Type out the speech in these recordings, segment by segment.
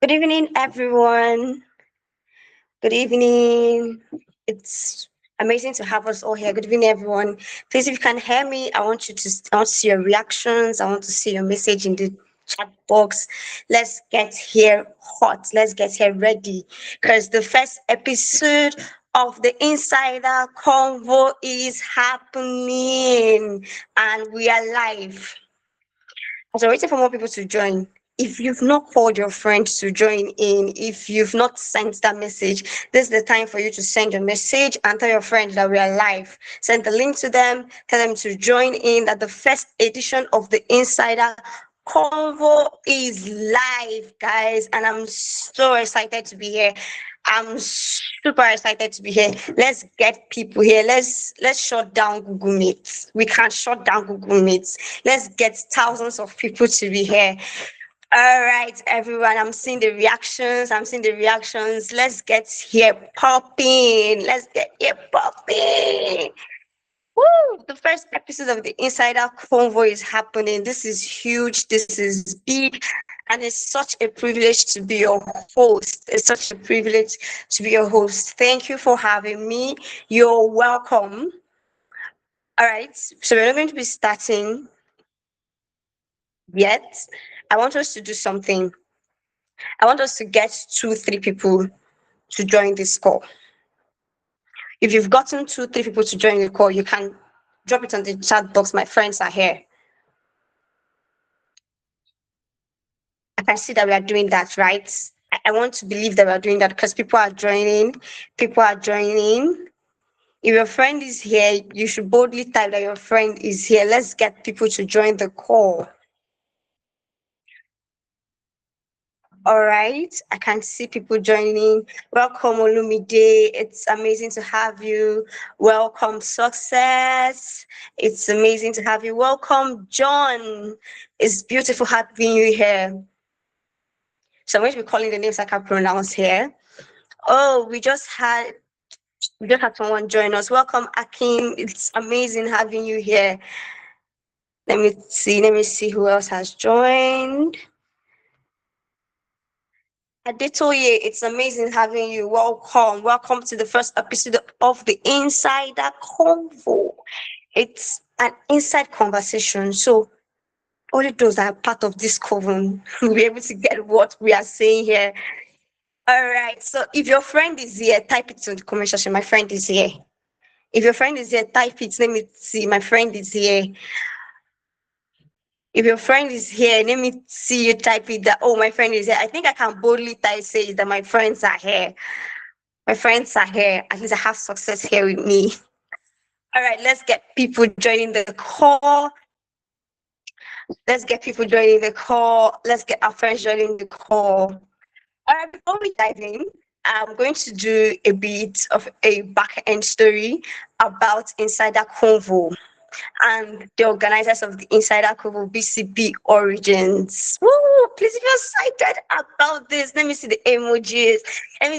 Good evening, everyone. Good evening. It's amazing to have us all here. Good evening, everyone. Please, if you can hear me, I want to see your reactions. I want to see your message in the chat box. Let's get here hot. Let's get here ready because the first episode of the Insider Convo is happening and we are live. As we're waiting for more people to join, if you've not called your friends to join in, if you've not sent that message, this is the time for you to send your message and tell your friends that we are live. Send the link to them, tell them to join in that the first edition of the Insider Convo is live, guys, and I'm so excited to be here. I'm super excited to be here. Let's get people here. Let's shut down Google Meet. We can't shut down Google Meet. Let's get thousands of people to be here. All right, everyone. I'm seeing the reactions. Let's get here popping. Let's get here popping. Woo! The first episode of the Insider Convo is happening. This is huge. This is big. And it's such a privilege to be your host. It's such a privilege to be your host. Thank you for having me. You're welcome. All right. So we're not going to be starting yet. I want us to do something. I want us to get 2, 3 people to join this call. If you've gotten 2, 3 people to join the call, you can drop it on the chat box. My friends are here. I can see that we are doing that, right? I want to believe that we are doing that because people are joining. People are joining. If your friend is here, you should boldly type that your friend is here. Let's get people to join the call. All right, I can see people joining. Welcome, Olumide. It's amazing to have you. Welcome, Success. It's amazing to have you. Welcome, John. It's beautiful having you here. So I'm going to be calling the names I can pronounce here. Oh, we just had someone join us. Welcome, Akin. It's amazing having you here. Let me see who else has joined. Adetoye, it's amazing having you. Welcome to the first episode of the Insider Convo. It's an inside conversation, so only those that are part of this coven will be able to get what we are saying here. All right, so if your friend is here, type it in the comment section. My friend is here. If your friend is here, type it. Let me see. My friend is here. If your friend is here, let me see you type it that, oh, my friend is here. I think I can boldly say that my friends are here. My friends are here. At least I have success here with me. All right, let's get people joining the call. Let's get our friends joining the call. All right, before we dive in, I'm going to do a bit of a back-end story about Insider Convo and the organizers of the Insider Convo, BCP Origins. Woo! Please, if you're excited about this, let me see the emojis. And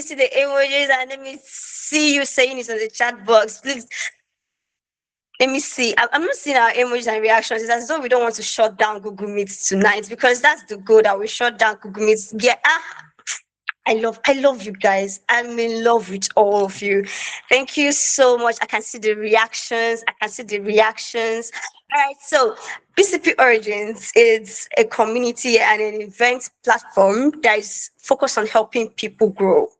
let me see you saying it on the chat box. Please, let me see. I'm not seeing our emojis and reactions. It's as though we don't want to shut down Google Meet tonight because that's the goal, that we shut down Google Meet. Yeah. I love you guys. I'm in love with all of you. Thank you so much. I can see the reactions. All right, so BCP Origins is a community and an event platform that is focused on helping people grow.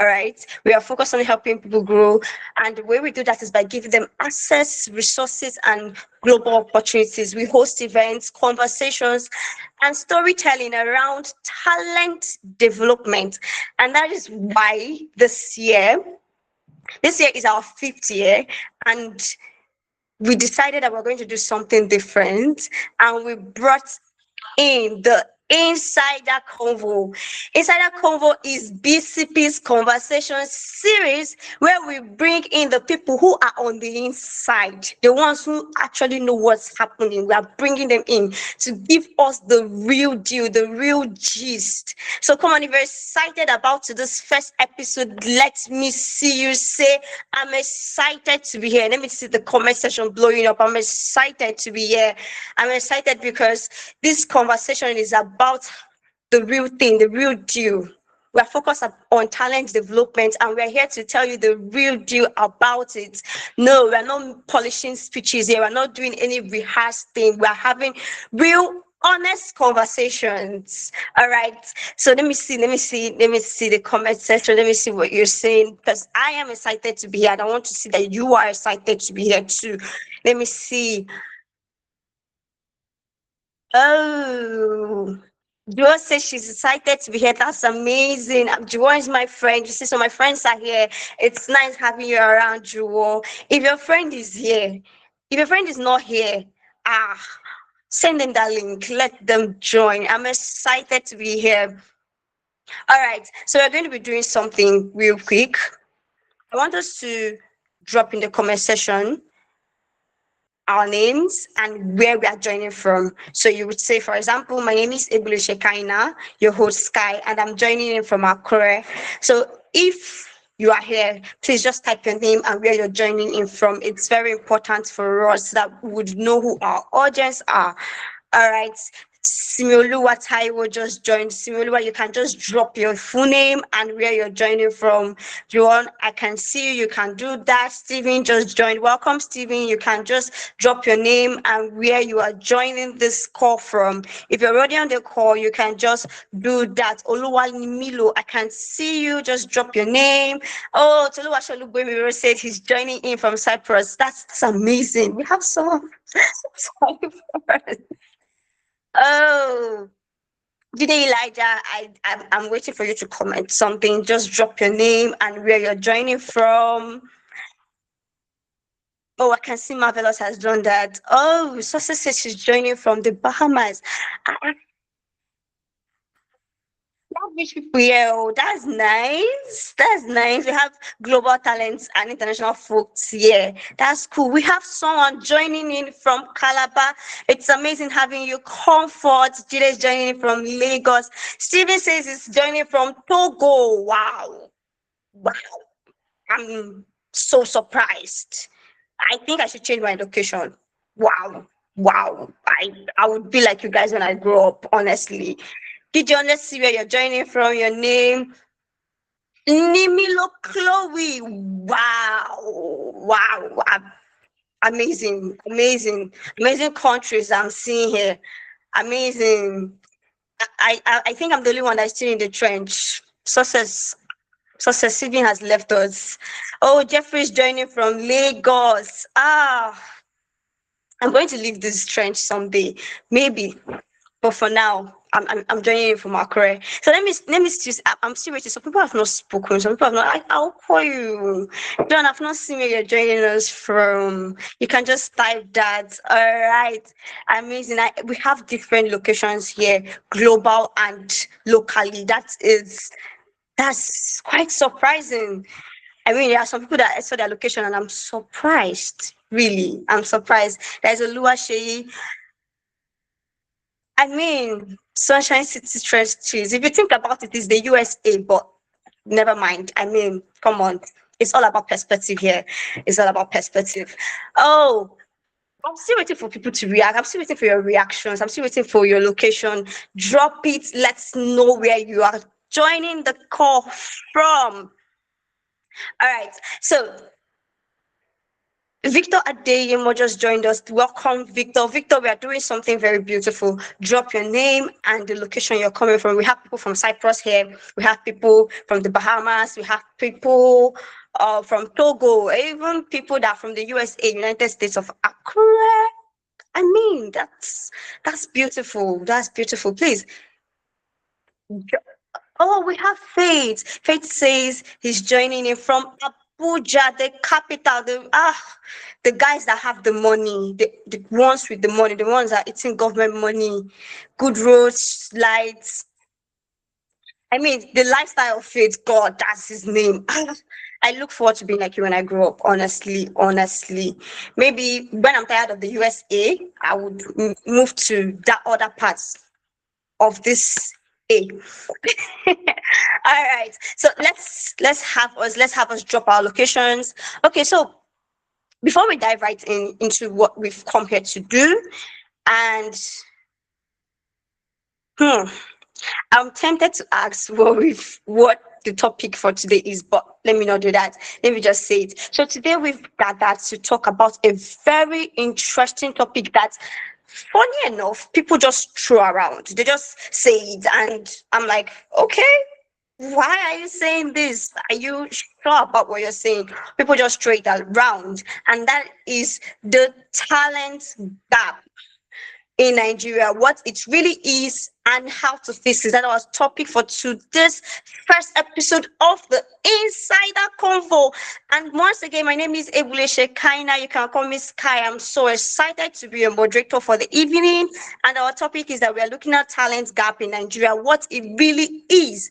All right, we are focused on helping people grow, and the way we do that is by giving them access, resources, and global opportunities. We host events, conversations, and storytelling around talent development, and that is why this year is our 5th year, and we decided that we're going to do something different, and we brought in the Insider Convo. Insider Convo is BCP's conversation series where we bring in the people who are on the inside, the ones who actually know what's happening. We are bringing them in to give us the real deal, the real gist. So come on, if you're excited about this first episode, let me see you say, I'm excited to be here. Let me see the comment section blowing up. I'm excited to be here. I'm excited because this conversation is about the real thing, the real deal. We're focused on talent development, and we're here to tell you the real deal about it. No, we're not polishing speeches here. We're not doing any rehearsed thing. We're having real honest conversations. All right. So let me see the comment section. Let me see what you're saying, because I am excited to be here and I want to see that you are excited to be here too. Let me see. Oh, Joa says she's excited to be here. That's amazing. Joa is my friend. You see, so my friends are here. It's nice having you around, Joa. If your friend is here, if your friend is not here, ah, send them that link. Let them join. I'm excited to be here. All right, so we're going to be doing something real quick. I want us to drop in the comment section our names and where we are joining from. So you would say, for example, my name is Ebule Shekaina, your host Sky, and I'm joining in from Akure. So if you are here, please just type your name and where you're joining in from. It's very important for us that we would know who our audience are. All right. Simioluwa Taiwo just joined. Simioluwa, you can just drop your full name and where you're joining from. Joan, I can see you. You can do that. Steven just joined. Welcome, Steven. You can just drop your name and where you are joining this call from. If you're already on the call, you can just do that. Oluwanimilo, I can see you. Just drop your name. Oh, Toluwa Sholugwemiro said he's joining in from Cyprus. That's amazing. We have some Cyprus. Oh, today, Elijah, I'm waiting for you to comment something. Just drop your name and where you're joining from. Oh, I can see Marvelous has done that. Oh, Success says she's joining from the Bahamas. That rich people here, oh, that's nice. That's nice. We have global talents and international folks here. That's cool. We have someone joining in from Calabar. It's amazing having you. Comfort. Jide is joining in from Lagos. Steven says he's joining from Togo. Wow. Wow. I'm so surprised. I think I should change my location. Wow. Wow. I would be like you guys when I grow up, honestly. Gideon, let's see where you're joining from, your name. Nimilo Chloe. Wow. Wow. Amazing. Amazing. Amazing countries I'm seeing here. Amazing. I think I'm the only one that's still in the trench. Success Steven has left us. Oh, Jeffrey's joining from Lagos. Ah, I'm going to leave this trench someday. Maybe. But for now, I'm joining you from Akure. So let me still. I'm still waiting. So people have not spoken. Some people have not. I'll call you. John, I've not seen where you're joining us from. You can just type that. All right, amazing. We have different locations here, global and locally. That's quite surprising. I mean, there are some people that I saw their location and I'm surprised. Really, I'm surprised. There's a Lua Shei. I mean, Sunshine City Trees. If you think about it, it's the USA, but never mind. I mean, come on. It's all about perspective here. It's all about perspective. Oh, I'm still waiting for people to react. I'm still waiting for your reactions. I'm still waiting for your location. Drop it. Let's know where you are joining the call from. All right. So Victor Adeyemo just joined us. Welcome, Victor. Victor, we are doing something very beautiful. Drop your name and the location you're coming from. We have people from Cyprus here. We have people from the Bahamas. We have people from Togo, even people that are from the USA, United States of Accra. I mean, that's beautiful. That's beautiful. Please. Oh, we have Faith. Faith says he's joining in from Abuja, the capital. The guys that have the money, the ones with the money, the ones that are eating government money, good roads, lights. I mean, the lifestyle of Faith, God, that's his name. I look forward to being like you when I grow up, honestly, honestly. Maybe when I'm tired of the USA, I would move to that other parts of this A. All right. So let's have us drop our locations. Okay, so before we dive right into what we've come here to do, and I'm tempted to ask what the topic for today is, but let me not do that. Let me just say it. So today we've gathered to talk about a very interesting topic that, funny enough, people just throw around. They just say it, and I'm like, okay, why are you saying this? Are you sure about what you're saying? People just throw it around, and that is the talent gap in Nigeria, what it really is, and how to fix it. That was topic for today's first episode of the Insider Convo. And once again, my name is Ebule Shekaina. You can call me Sky. I'm so excited to be a moderator for the evening. And our topic is that we are looking at talent gap in Nigeria, what it really is,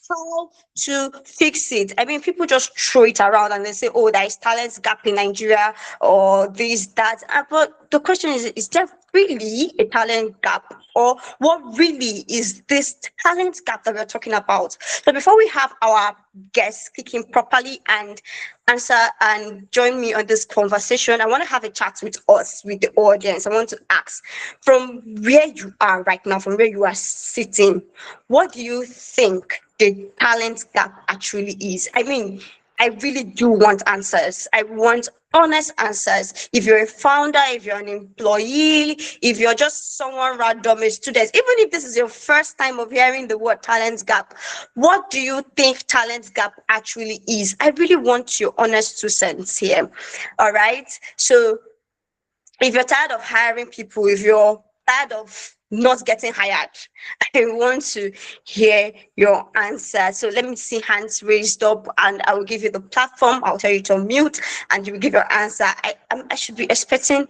how to fix it. I mean, people just throw it around and they say, oh, there is talent gap in Nigeria or this, that. But the question is there really a talent gap? Or what really is this talent gap that we're talking about? So before we have our guests speaking properly and answer and join me on this conversation, I want to have a chat with us, with the audience. I want to ask, from where you are right now, from where you are sitting, what do you think the talent gap actually is? I mean, I really do want answers. I want honest answers. If you're a founder, if you're an employee, if you're just someone random, a student, even if this is your first time of hearing the word talent gap, what do you think talent gap actually is? I really want your honest 2 cents here. All right. So if you're tired of hiring people, if you're tired of not getting hired, I want to hear your answer. So let me see hands raised up, and I will give you the platform. I'll tell you to mute, and you will give your answer. I should be expecting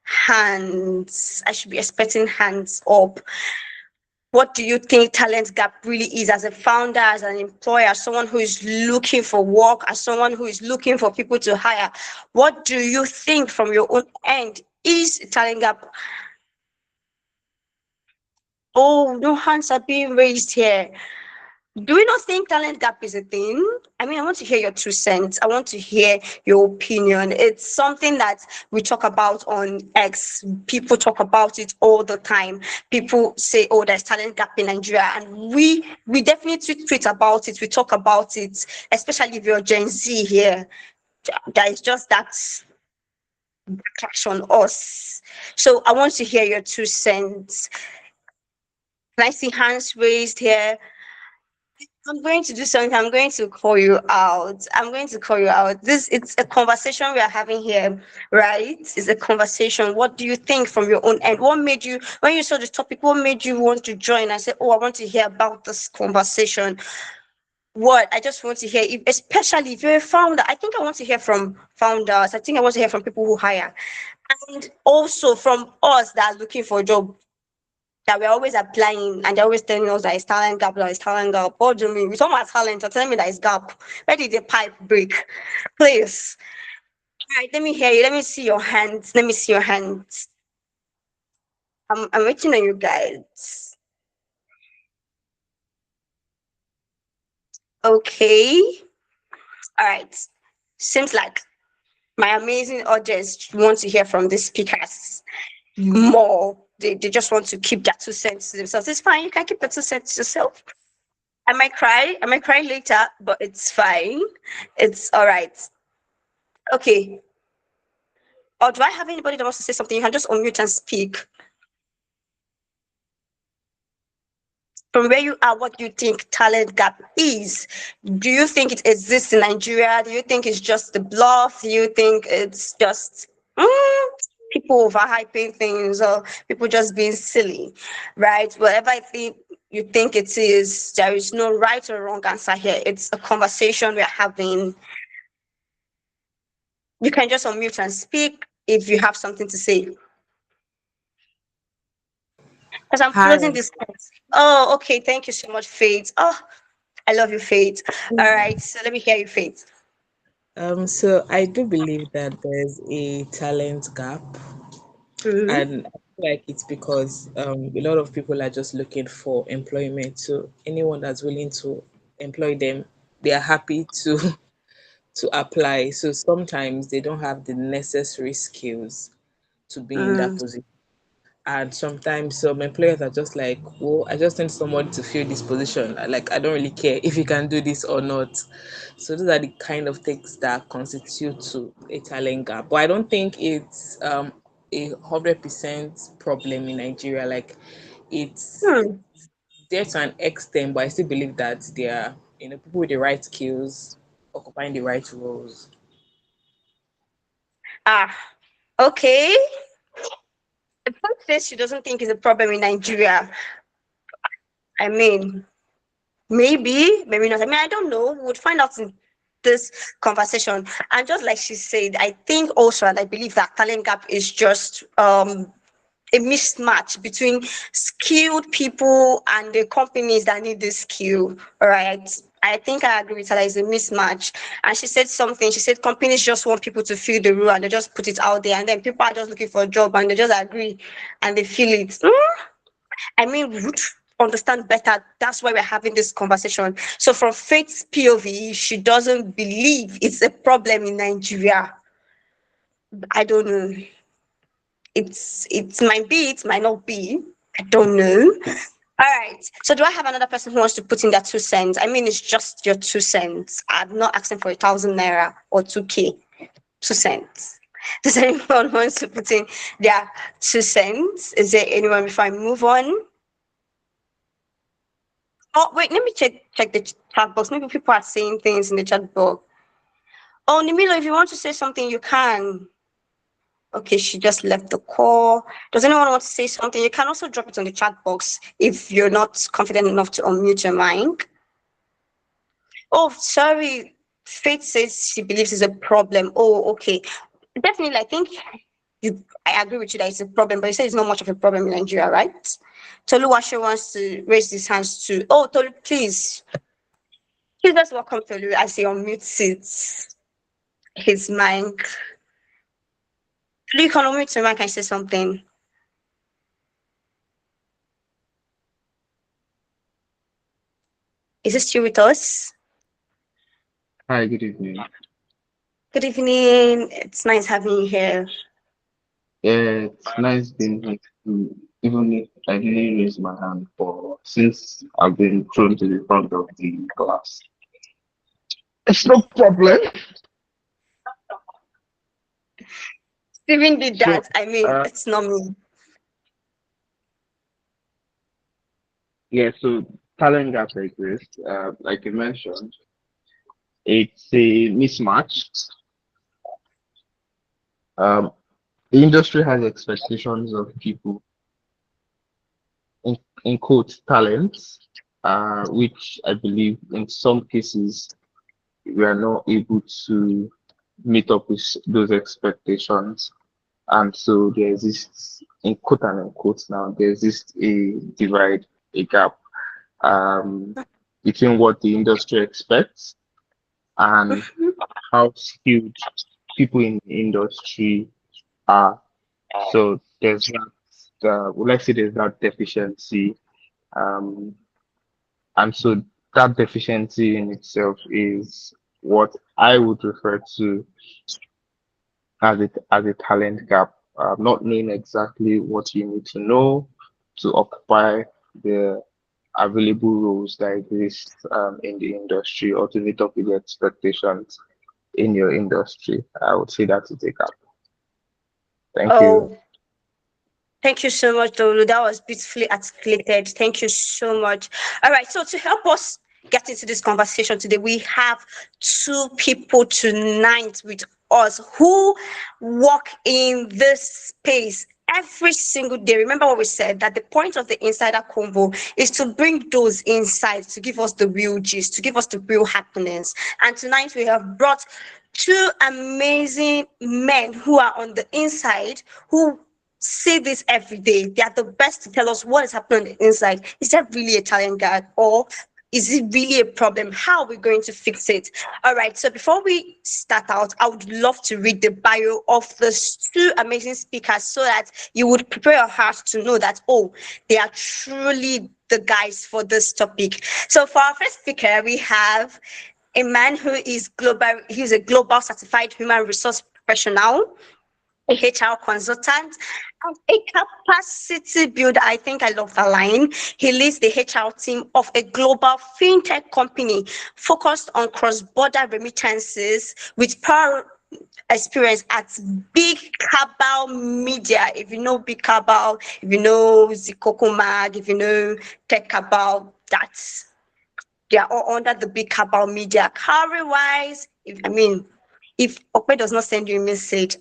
hands. I should be expecting hands up. What do you think talent gap really is, as a founder, as an employer, as someone who is looking for work, as someone who is looking for people to hire? What do you think from your own end is talent gap? Oh, no hands are being raised here. Do we not think talent gap is a thing? I mean, I want to hear your 2 cents. I want to hear your opinion. It's something that we talk about on X. People talk about it all the time. People say, oh, there's talent gap in Nigeria. And we definitely tweet about it. We talk about it, especially if you're Gen Z here. There is just that clash on us. So I want to hear your 2 cents. Can I see hands raised here? I'm going to do something. I'm going to call you out. I'm going to call you out. It's a conversation we are having here, right? It's a conversation. What do you think from your own end? What made you, when you saw the topic, what made you want to join? I said, oh, I want to hear about this conversation. What I just want to hear, especially if you're a founder. I think I want to hear from founders. I think I want to hear from people who hire, and also from us that are looking for a job, that we're always applying, and they're always telling us that it's talent gap, that it's talent gap. What do you mean? With all my talent, you're telling me that it's gap. Where did the pipe break? Please. All right, let me hear you. Let me see your hands. Let me see your hands. I'm waiting on you guys. Okay. All right. Seems like my amazing audience want to hear from the speakers more. They just want to keep their 2 cents to themselves. It's fine. You can keep the 2 cents to yourself. I might cry. I might cry later, but it's fine. It's all right. Okay. Or do I have anybody that wants to say something? You can just unmute and speak. From where you are, what do you think talent gap is? Do you think it exists in Nigeria? Do you think it's just a bluff? Do you think it's just people overhyping things, or people just being silly, right? Whatever I think you think it is, there is no right or wrong answer here. It's a conversation we're having. You can just unmute and speak if you have something to say. Because I'm Hi. closing this. Oh, okay. Thank you so much, Faith. Oh, I love you, Faith. All right. So let me hear you, Faith. So I do believe that there's a talent gap, Mm-hmm. and I feel like it's because a lot of people are just looking for employment. So anyone that's willing to employ them, they are happy to to apply. So sometimes they don't have the necessary skills to be in that Mm, position. And sometimes some employers are just like, well, I just need someone to fill this position. Like, I don't really care if you can do this or not. So those are the kind of things that constitute to a talent gap. But I don't think it's 100% problem in Nigeria. Like, it's Hmm. there to an extent, but I still believe that there are, people with the right skills occupying the right roles. Ah, okay. The fact says she doesn't think it's a problem in Nigeria. I mean, maybe, maybe not. I mean, I don't know. We would find out in this conversation. And just like she said, I think also, and I believe that talent gap is just a mismatch between skilled people and the companies that need this skill. All right. I think I agree with her. That is a mismatch. And she said something. She said companies just want people to fill the role and they just put it out there. And then people are just looking for a job and they just agree and they feel it. I mean, we would understand better. That's why we're having this conversation. So, from Faith's POV, she doesn't believe it's a problem in Nigeria. I don't know. It might be, it might not be. I don't know. All right. So, do I have another person who wants to put in their 2 cents? I mean, it's just your 2 cents. I'm not asking for 1,000 naira or 2K. 2 cents. Does anyone want to put in their 2 cents? Is there anyone before I move on? Oh, wait, let me check the chat box. Maybe people are saying things in the chat box. Oh, Nimilo, if you want to say something, you can. Okay, she just left the call. Does anyone want to say something? You can also drop it on the chat box if you're not confident enough to unmute your mic. Oh, sorry. Faith says she believes it's a problem. Oh, okay. Definitely, I think I agree with you that it's a problem, but you say it's not much of a problem in Nigeria, right? Toluwashe wants to raise his hands too. Oh, Tolu, please. Please just welcome Tolu as he unmutes his mic. Tolu, you can unmute your mic and say something. Is this still with us? Hi, good evening. Good evening. It's nice having you here. Yeah, it's nice being here too. Even if I didn't raise my hand for since I've been thrown to the front of the class. It's no problem. Steven did So, that. I mean, uh, it's not me. yeah, so talent gap exists. Like you mentioned, it's a mismatch. Um, the industry has expectations of people, in, in quotes, talents, which I believe in some cases we are not able to meet up with those expectations. And so there exists, in quote and unquote now, there exists a divide, a gap between what the industry expects and how skilled people in the industry are. So there's that, let's say there's that deficiency. Um, and so that deficiency in itself is what I would refer to as a talent gap, not knowing exactly what you need to know to occupy the available roles that exist in the industry or to meet up with the expectations in your industry. I would say that is a gap. Thank you. Oh, thank you so much, Dolu. That was beautifully articulated. Thank you so much. All right. So to help us get into this conversation today, we have two people tonight with us who work in this space every single day. Remember what we said, that the point of the Insider Convo is to bring those insights, to give us the real gist, to give us the real happiness. And tonight we have brought two amazing men who are on the inside, who see this every day. They are the best to tell us what is happening on the inside. Is that really a talent gap, or is it really a problem? How are we going to fix it? All right. So before we start out, I would love to read the bio of the two amazing speakers so that you would prepare your heart to know that, oh, they are truly the guys for this topic. So for our first speaker, we have a man who is global. He's a global certified human resource professional. a HR consultant, and a capacity builder. I think I love that line. He leads the HR team of a global fintech company focused on cross-border remittances with prior experience at Big Cabal Media. If you know Big Cabal, if you know Zikoko Mag, if you know Tech Cabal, that's they are all under the Big Cabal Media. Career wise, if Okwe does not send you a message,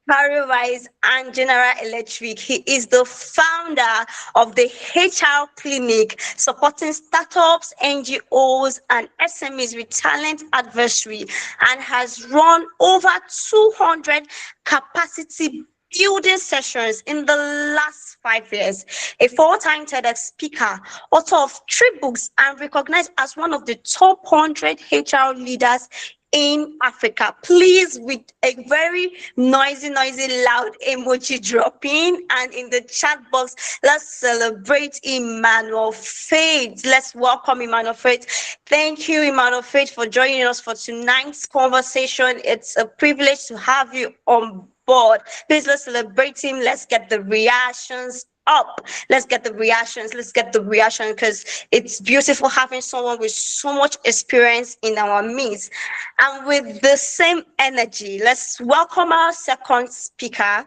Career-wise and General Electric. He is the founder of the HR Clinic, supporting startups, NGOs, and SMEs with talent advisory, and has run over 200 capacity building sessions in the last 5 years. A four-time TEDx speaker, author of 3 books, and recognized as one of the top 100 HR leaders in Africa. Please, with a very noisy, loud emoji dropping, and in the chat box, let's celebrate Emmanuel Faith. Let's welcome Emmanuel Faith. Thank you, Emmanuel Faith, for joining us for tonight's conversation. It's a privilege to have you on board. Please, let's celebrate him. Let's get the reactions up. Let's get the reactions. Because it's beautiful having someone with so much experience in our midst. And with the same energy, let's welcome our second speaker.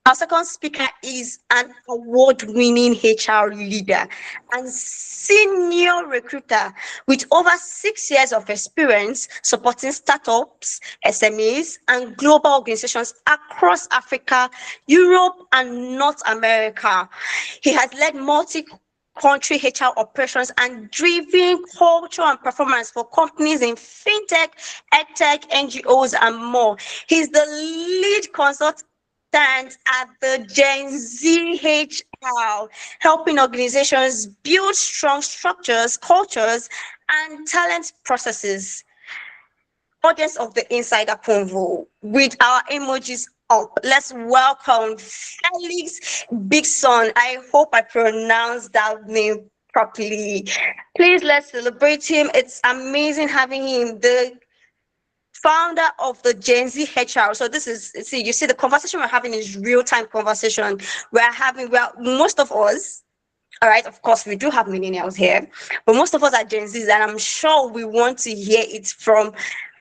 Our second speaker is an award-winning HR leader and senior recruiter with over 6 years of experience supporting startups, SMEs, and global organizations across Africa, Europe, and North America. He has led multi-country HR operations and driven culture and performance for companies in fintech, edtech, NGOs, and more. He's the lead consultant at the Gen Z HR, helping organizations build strong structures, cultures, and talent processes. Audience of the Insider Convo, with our emojis up, let's welcome Felix Bissong. I hope I pronounced that name properly. Please, let's celebrate him. It's amazing having him. The founder of the Gen Z HR. So this is, you see, the conversation we're having is real-time conversation. Most of us, all right, of course, we do have millennials here, but most of us are Gen Zs, and I'm sure we want to hear it from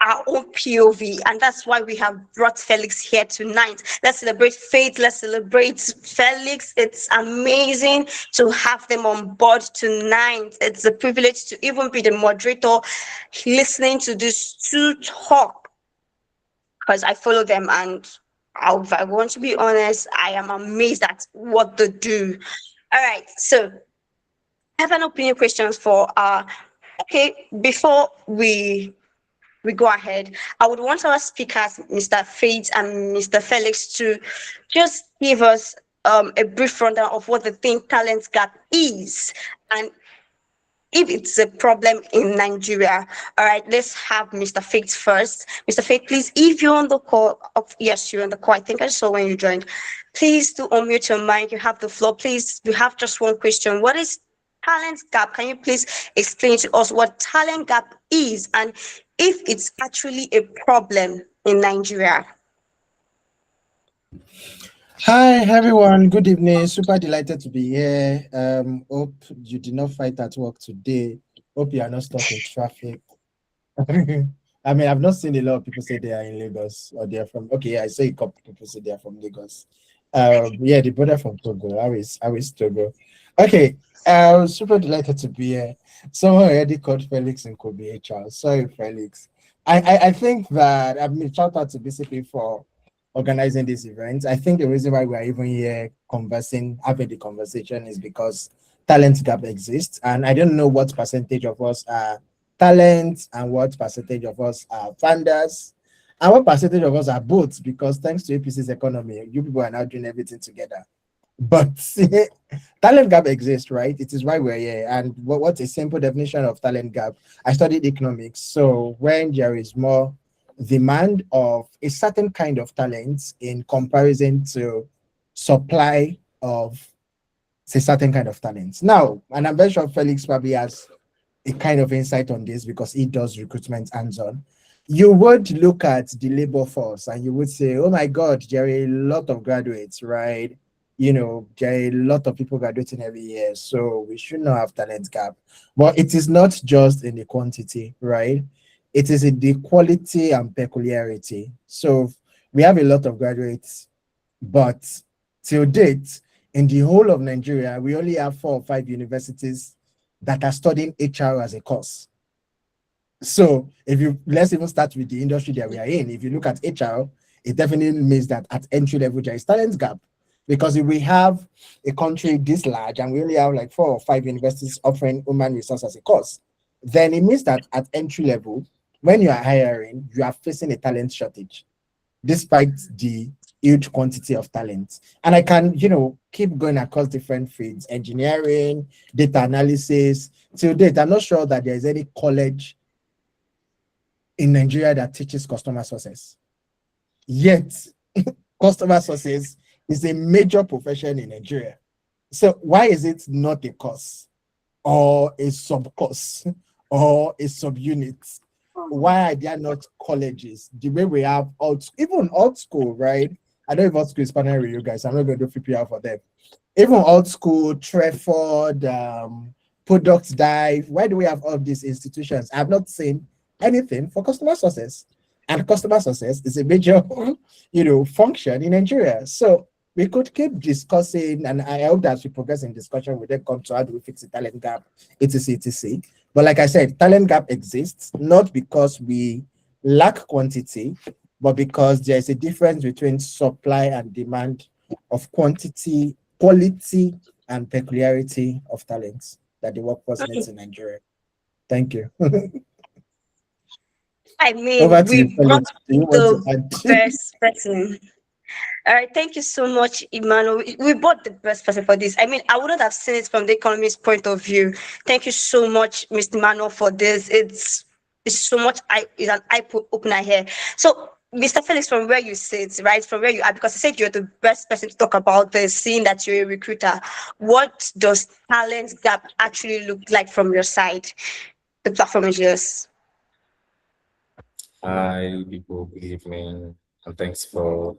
our own POV, and that's why we have brought Felix here tonight. Let's celebrate Faith. Let's celebrate Felix. It's amazing to have them on board tonight. It's a privilege to even be the moderator listening to these two talk, because I follow them, and I want to be honest, I am amazed at what they do. All right, so I have an opinion questions for before we go ahead, I would want our speakers, Mr. Faith and Mr. Felix, to just give us a brief rundown of what they think talent gap is, and if it's a problem in Nigeria. All right, let's have Mr. Faith first. Mr. Faith, please, if you're on the call, yes, you're on the call. I think I saw when you joined. Please do unmute your mic. You have the floor. Please, we have just one question. What is talent gap? Can you please explain to us what talent gap is, and if it's actually a problem in Nigeria? Hi everyone, good evening. Super delighted to be here. Hope you did not fight at work today. Hope you are not stuck in traffic. I mean, I've not seen a lot of people say they are in Lagos or they are from. Okay, I say a couple people say they are from Lagos. Yeah, the brother from Togo. How is Togo? Okay, super delighted to be here. Someone already called Felix and Kobe HR. Sorry, Felix. I think that shout out to BCP for organizing this event. I think the reason why we're even here having the conversation is because talent gap exists. And I don't know what percentage of us are talent and what percentage of us are founders and what percentage of us are both, because thanks to APC's economy, you people are now doing everything together. But talent gap exists, right? It is why we're here. And what's a simple definition of talent gap? I studied economics. So when there is more demand of a certain kind of talent in comparison to supply of a certain kind of talent. Now, and I'm very sure Felix probably has a kind of insight on this because he does recruitment hands-on. you would look at the labor force and you would say, oh my God, there are a lot of graduates, right? You know, there are a lot of people graduating every year, so we should not have talent gap. But it is not just in the quantity, right? It is in the quality and peculiarity. So we have a lot of graduates, but till date, in the whole of Nigeria, we only have 4 or 5 universities that are studying HR as a course. So if you let's even start with the industry that we are in. If you look at HR, it definitely means that at entry level there is talent gap. Because if we have a country this large and we only have like 4 or 5 universities offering human resource as a course, then it means that at entry level, when you are hiring, you are facing a talent shortage, despite the huge quantity of talent. And I can, keep going across different fields, engineering, data analysis. Till date, I'm not sure that there is any college in Nigeria that teaches customer success. Yet, customer success is a major profession in Nigeria. So why is it not a course or a sub-course or a sub-unit? Why are there not colleges the way we have even alt school, right? I don't know if alt school is partnering with you guys. I'm not going to do PPR for them. Even alt school, Trefford, Product Dive. Why do we have all these institutions? I've not seen anything for customer success, and customer success is a major, function in Nigeria. So we could keep discussing, and I hope that as we progress in discussion, we then come to how do we fix the talent gap, etc., etc. But like I said, talent gap exists not because we lack quantity, but because there is a difference between supply and demand of quantity, quality, and peculiarity of talents that the workforce needs in Nigeria. Thank you. I Over mean, to you, we brought Felix. Do you want to the add? best person. All right, thank you so much, Emmanuel. We bought the best person for this. I mean, I wouldn't have seen it from the economist point of view. Thank you so much, Mr. Emmanuel, for this. It's so much. It's an eye opener here. So, Mr. Felix, from where you sit, right, from where you are, because I said you're the best person to talk about this, seeing that you're a recruiter. What does talent gap actually look like from your side? The platform is yours. Hi, people. Good evening, and thanks for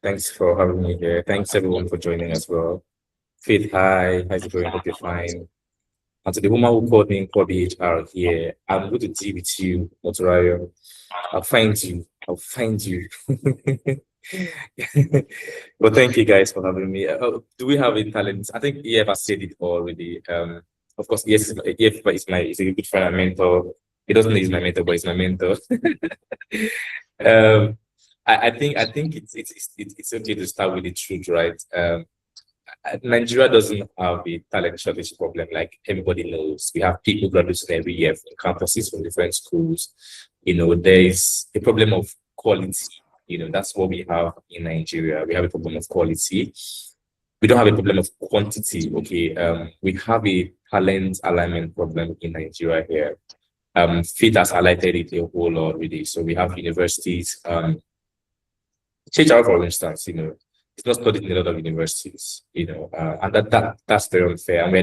having me here. Thanks everyone for joining as well. Faith, hi. How's it going? Hope you're fine. And to the woman who called me called the HR here, I'm going to deal with you, Motorayo. I'll find you. I'll find you. Well, thank you guys for having me. Do we have a talent? I think EF has said it already. Of course, yes, EF is a good friend and mentor. He doesn't know he's my mentor, but he's my mentor. um, I think it's okay to start with the truth, right? Nigeria doesn't have a talent shortage problem like everybody knows. We have people graduating every year from campuses from different schools. There is a problem of quality. That's what we have in Nigeria. We have a problem of quality. We don't have a problem of quantity. Okay. We have a talent alignment problem in Nigeria here. Fit has highlighted it a whole lot already. So we have universities, HR, for instance, it's not studied in a lot of universities, and that's very unfair. And where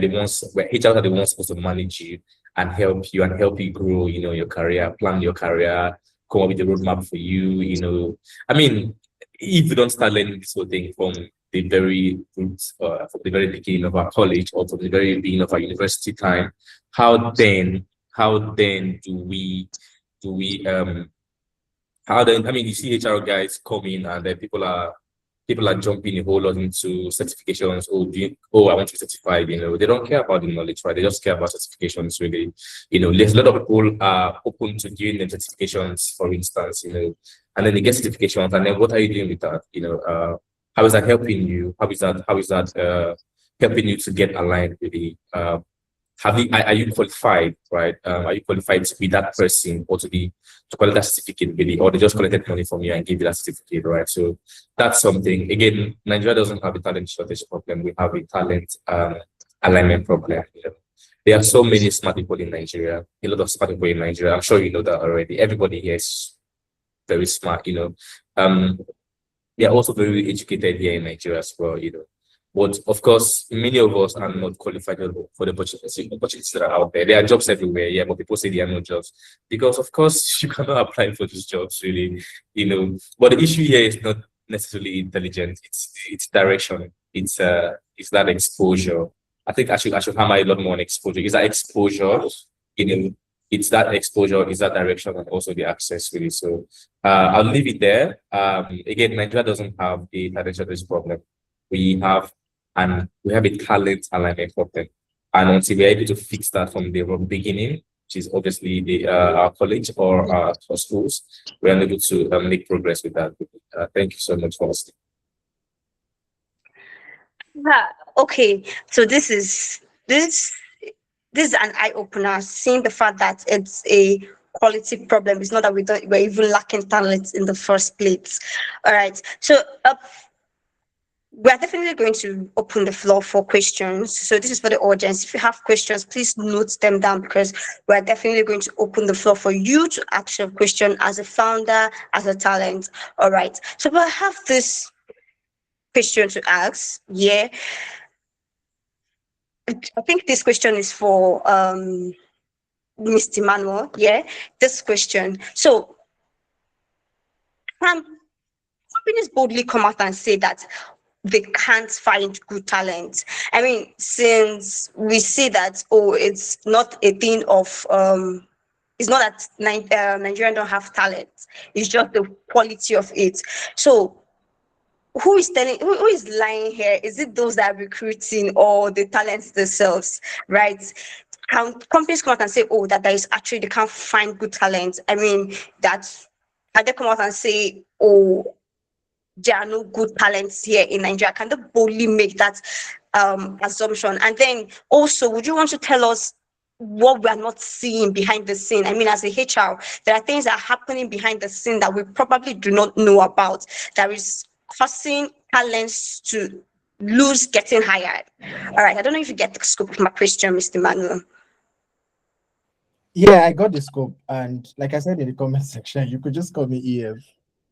HR are the ones supposed to manage you and help you grow, your career, plan your career, come up with a roadmap for you. I mean, if you don't start learning this whole thing from the very roots, from the very beginning of our college or from the very beginning of our university time, how then I mean, you see HR guys come in and then people are jumping a whole lot into certifications. I want to be certified. They don't care about the knowledge, right? They just care about certifications, really. There's a lot of people are open to giving them certifications, for instance, and then they get certifications, and then what are you doing with that? How is that helping you? How is that helping you to get aligned with the are you qualified, right? Are you qualified to be that person or to collect that certificate, really, or they just collected money from you and give you that certificate, right? So that's something. Again, Nigeria doesn't have a talent shortage problem. We have a talent alignment problem. There are so many smart people in Nigeria, a lot of smart people in Nigeria. I'm sure you know that already. Everybody here is very smart, they are also very educated here in Nigeria as well, But of course, many of us are not qualified for the opportunities that are out there. There are jobs everywhere, yeah, but people say there are no jobs because, of course, you cannot apply for these jobs, really, But the issue here is not necessarily intelligence; it's direction. It's that exposure. I think I should hammer a lot more on exposure. Is that exposure, you know, it's that exposure, is that direction, and also the access, really. So I'll leave it there. Again, Nigeria doesn't have a talent shortage problem. We have a talent alignment problem. And until we're able to fix that from the beginning, which is obviously our college or our schools, we're unable to make progress with that. Thank you so much for listening. Yeah, okay, so this is an eye opener. Seeing the fact that it's a quality problem. It's not that we're even lacking talent in the first place. All right, so we are definitely going to open the floor for questions. So this is for the audience. If you have questions, please note them down because we're definitely going to open the floor for you to ask your question as a founder, as a talent. All right. So I have this question to ask. Yeah. I think this question is for Mr. Emmanuel. Yeah. This question. So companies boldly come out and say that they can't find good talent. I mean, since we see that, it's not a thing of it's not that Nigerians don't have talent. It's just the quality of it. So who is lying here? Is it those that are recruiting or the talents themselves, right? Companies come out and say, that there is actually they can't find good talent. I mean, can they come out and say, there are no good talents here in Nigeria? Can they boldly make that assumption? And then also, would you want to tell us what we are not seeing behind the scene? I mean, as a HR, there are things that are happening behind the scene that we probably do not know about. That is causing talents to lose getting hired. All right, I don't know if you get the scope of my question, Mr. Manuel. Yeah, I got the scope, and like I said in the comment section, you could just call me EF.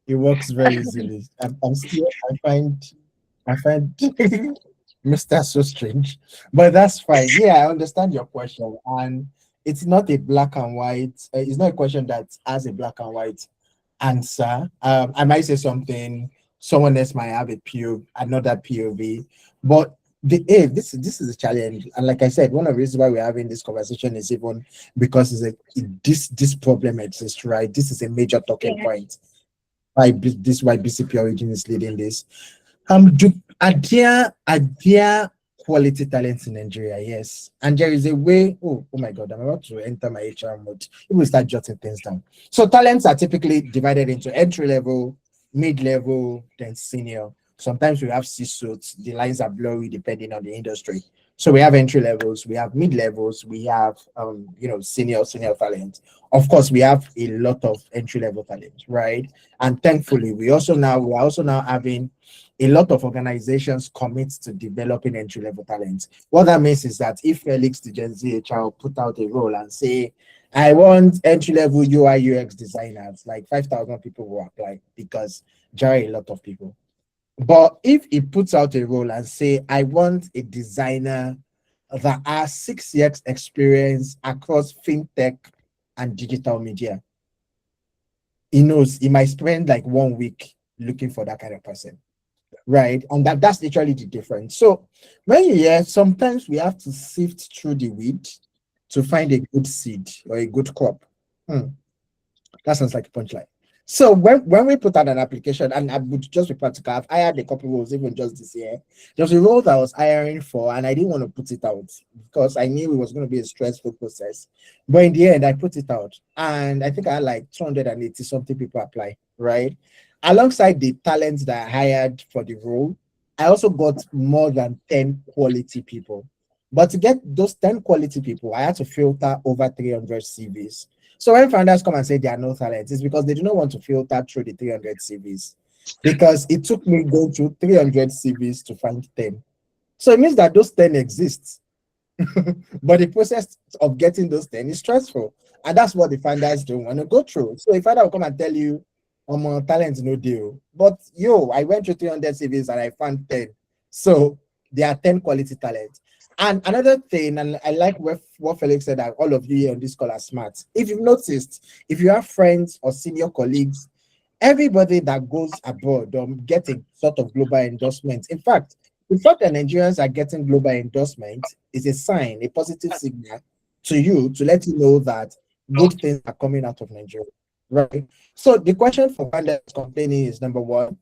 It works very easily. I'm still. I find Mr. so strange, but that's fine. Yeah, I understand your question, and it's not a black and white. It's not a question that has a black and white answer. I might say something. Someone else might have another POV, but this is a challenge. And like I said, one of the reasons why we're having this conversation is even because this problem exists, right? This is a major talking point. Why BCP Origins is leading this. Are there quality talents in Nigeria? Yes. And there is a way. Oh my God, I'm about to enter my HR mode. We will start jotting things down. So talents are typically divided into entry level, mid-level, then senior. Sometimes we have C-suits. The lines are blurry depending on the industry. So we have entry levels, we have mid levels, we have senior talent. Of course, we have a lot of entry level talent, right? And thankfully, we are also now having a lot of organizations commit to developing entry level talent. What that means is that if Felix, the Gen Z HR, put out a role and say, I want entry level UI UX designers, like 5,000 people will apply because there are a lot of people. But if he puts out a role and say, I want a designer that has 6 years experience across fintech and digital media, he knows he might spend like 1 week looking for that kind of person, right? And that's literally the difference. So when you hear, sometimes we have to sift through the weed to find a good seed or a good crop. That sounds like a punchline. So when we put out an application, and I would just be practical, I've hired a couple roles even just this year. There was a role that I was hiring for, and I didn't want to put it out because I knew it was going to be a stressful process. But in the end, I put it out, and I think I had like 280 something people apply, right? Alongside the talents that I hired for the role, I also got more than 10 quality people. But to get those 10 quality people, I had to filter over 300 CVs. So when founders come and say there are no talents, it's because they do not want to filter through the 300 CVs. Because it took me going through 300 CVs to find 10. So it means that those 10 exist. But the process of getting those 10 is stressful. And that's what the founders don't want to go through. So a founder will come and tell you, talent no deal. But I went through 300 CVs and I found 10. So There are 10 quality talents. And another thing, and I like what Felix said, that all of you here on this call are smart. If you've noticed, if you have friends or senior colleagues, everybody that goes abroad getting sort of global endorsements. In fact, the fact that Nigerians are getting global endorsement is a sign, a positive signal to you to let you know that good things are coming out of Nigeria, right? So the question for founders complaining is, number one,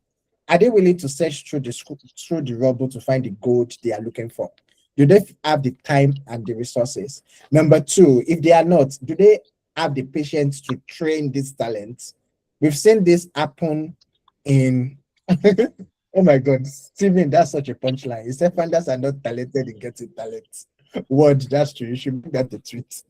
are they willing to search through the rubble to find the gold they are looking for? Do they have the time and the resources? Number two, if they are not, do they have the patience to train these talents? We've seen this happen in oh my god, Steven, that's such a punchline. You said founders are not talented in getting talent. Word, that's true. You should make that the tweet.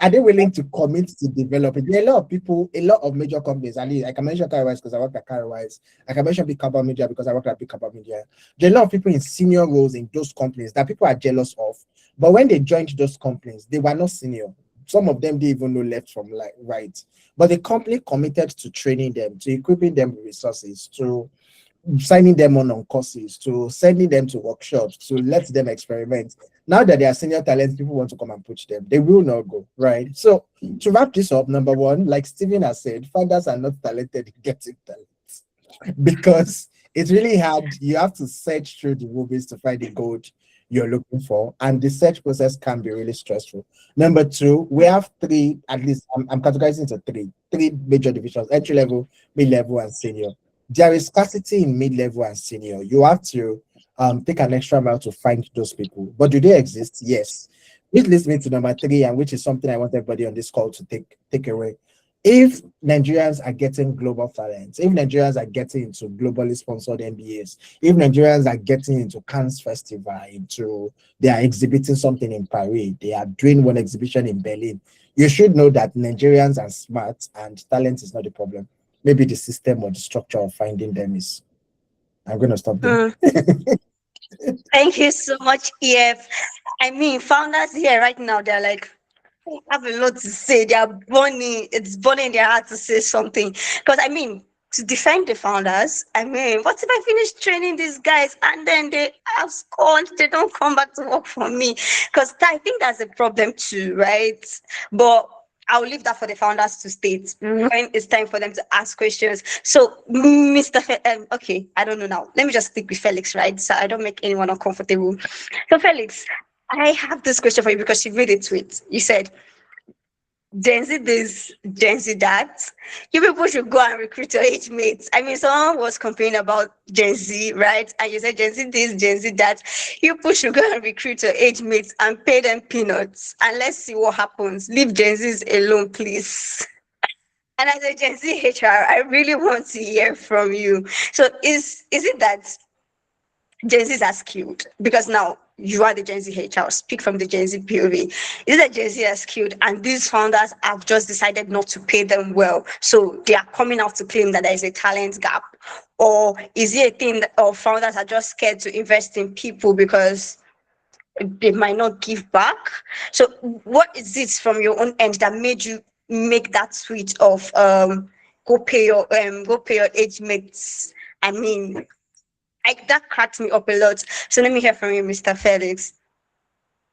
Are they willing to commit to developing? There are a lot of people, a lot of major companies. I can mention Carrywise because I work at Carrywise. I can mention Big Carbon Media because I work at Big Carbon Media. There are a lot of people in senior roles in those companies that people are jealous of. But when they joined those companies, they were not senior. Some of them didn't even know left from right. But the company committed to training them, to equipping them with resources, to signing them on courses, to sending them to workshops, to let them experiment. Now that they are senior talents, people want to come and push them. They will not go, right? So to wrap this up, number one, like Steven has said, founders are not talented in getting talents because it's really hard. You have to search through the movies to find the gold you're looking for, and the search process can be really stressful. Number two, we have three, at least I'm categorizing into three major divisions: entry level, mid-level, and senior. There is scarcity in mid-level and senior. You have to take an extra mile to find those people. But do they exist? Yes. Which leads me to number three, and which is something I want everybody on this call to take away. If Nigerians are getting global talents, if Nigerians are getting into globally sponsored MBAs, if Nigerians are getting into Cannes Festival, they are exhibiting something in Paris, they are doing one exhibition in Berlin, you should know that Nigerians are smart and talent is not the problem. Maybe the system or the structure of finding them is. I'm going to stop there. Thank you so much, EF. I mean, founders here right now, they're like, I have a lot to say. They are burning, it's burning in their heart to say something. Because I mean, to defend the founders, I mean, what if I finish training these guys and then they have scorned, they don't come back to work for me? Because I think that's a problem too, right? But I'll leave that for the founders to state when it's time for them to ask questions. So, okay, I don't know now. Let me just stick with Felix, right? So I don't make anyone uncomfortable. So, Felix, I have this question for you because you made a tweet. You said, Gen Z this, Gen Z that. You people should go and recruit your age mates. I mean, someone was complaining about Gen Z, right? And you said Gen Z this, Gen Z that. You people should go and recruit your age mates and pay them peanuts. And let's see what happens. Leave Gen Zs alone, please. And as a Gen Z HR, I really want to hear from you. So is it that Gen Zs are skilled? Because now you are the Gen Z HR, speak from the Gen Z POV. Is it that Gen Z are skilled and these founders have just decided not to pay them well? So they are coming out to claim that there is a talent gap? Or is it a thing that founders are just scared to invest in people because they might not give back? So what is it from your own end that made you make that tweet of go pay your age mates? I mean, that cracked me up a lot. So let me hear from you, Mr. Felix.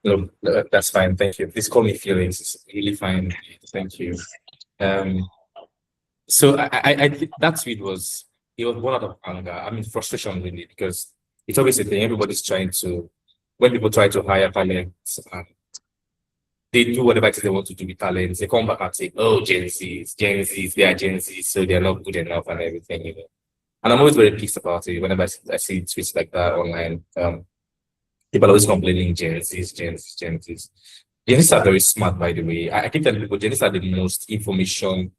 No, that's fine. Thank you. Please call me Felix. It's really fine. Thank you. So I think that tweet was born out of anger. I mean, frustration really, because it's obviously a thing. Everybody's trying to, when people try to hire talents, they do whatever it is they want to do with talents. They come back and say, "Oh, Gen Zs, they are Gen Zs, so they're not good enough," and everything, you know. And I'm always very pissed about it whenever I see tweets like that online. People are always complaining, Gen Zs. Gen Zs are very smart, by the way. I keep telling people, Gen Zs are the most information.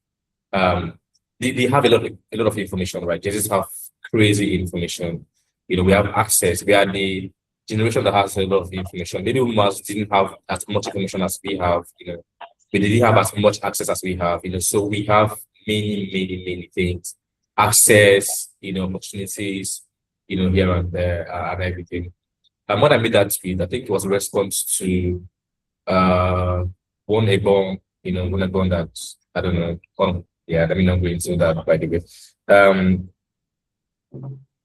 They have a lot of information, right? Gen Zs have crazy information. You know, we have access. We are the generation that has a lot of information. Maybe boomers didn't have as much information as we have. You know, we didn't have as much access as we have. You know, so we have many things. Access, you know, opportunities, you know, here and there, and everything. And when I made that tweet, I think it was a response to one Ebon that I don't know. Yeah, let me not go into that, by the way.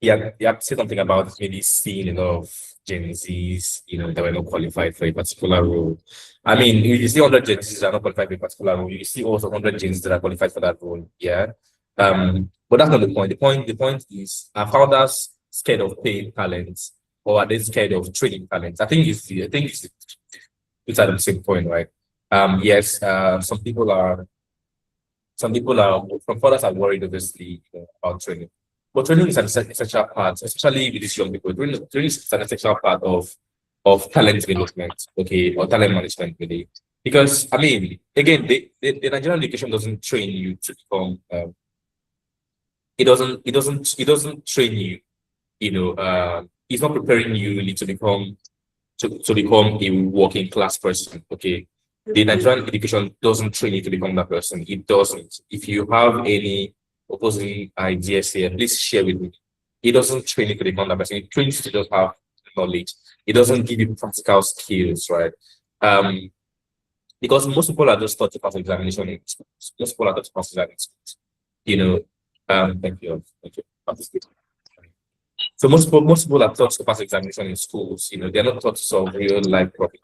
Yeah, say something about maybe seeing a lot of Gen Zs, that were not qualified for a particular role. I mean, you see 100 Gen Zs that are not qualified for a particular role. You see also 100 Gen Zs that are qualified for that role. Yeah. But that's not the point. The point is, are founders scared of paying talents, or are they scared of training talents? It's at the same point, right? Yes, some people are from fathers are worried, obviously, about training. But training is an essential part, especially with these young people. Training is an essential part of talent development, okay, or talent management, really. Because I mean, again, the Nigerian education doesn't train you to become. It doesn't train you. It's not preparing you really to become a working class person. Okay, the Nigerian education doesn't train you to become that person. It doesn't. If you have any opposing ideas here, please share with me. It doesn't train you to become that person. It trains you to just have knowledge. It doesn't give you practical skills, right? Um, because most people are just taught to pass examination in schools. Most people are taught to pass examination in schools. You know, thank you. Thank you. So most people are taught to pass examination in schools. They're not taught to solve real life problems,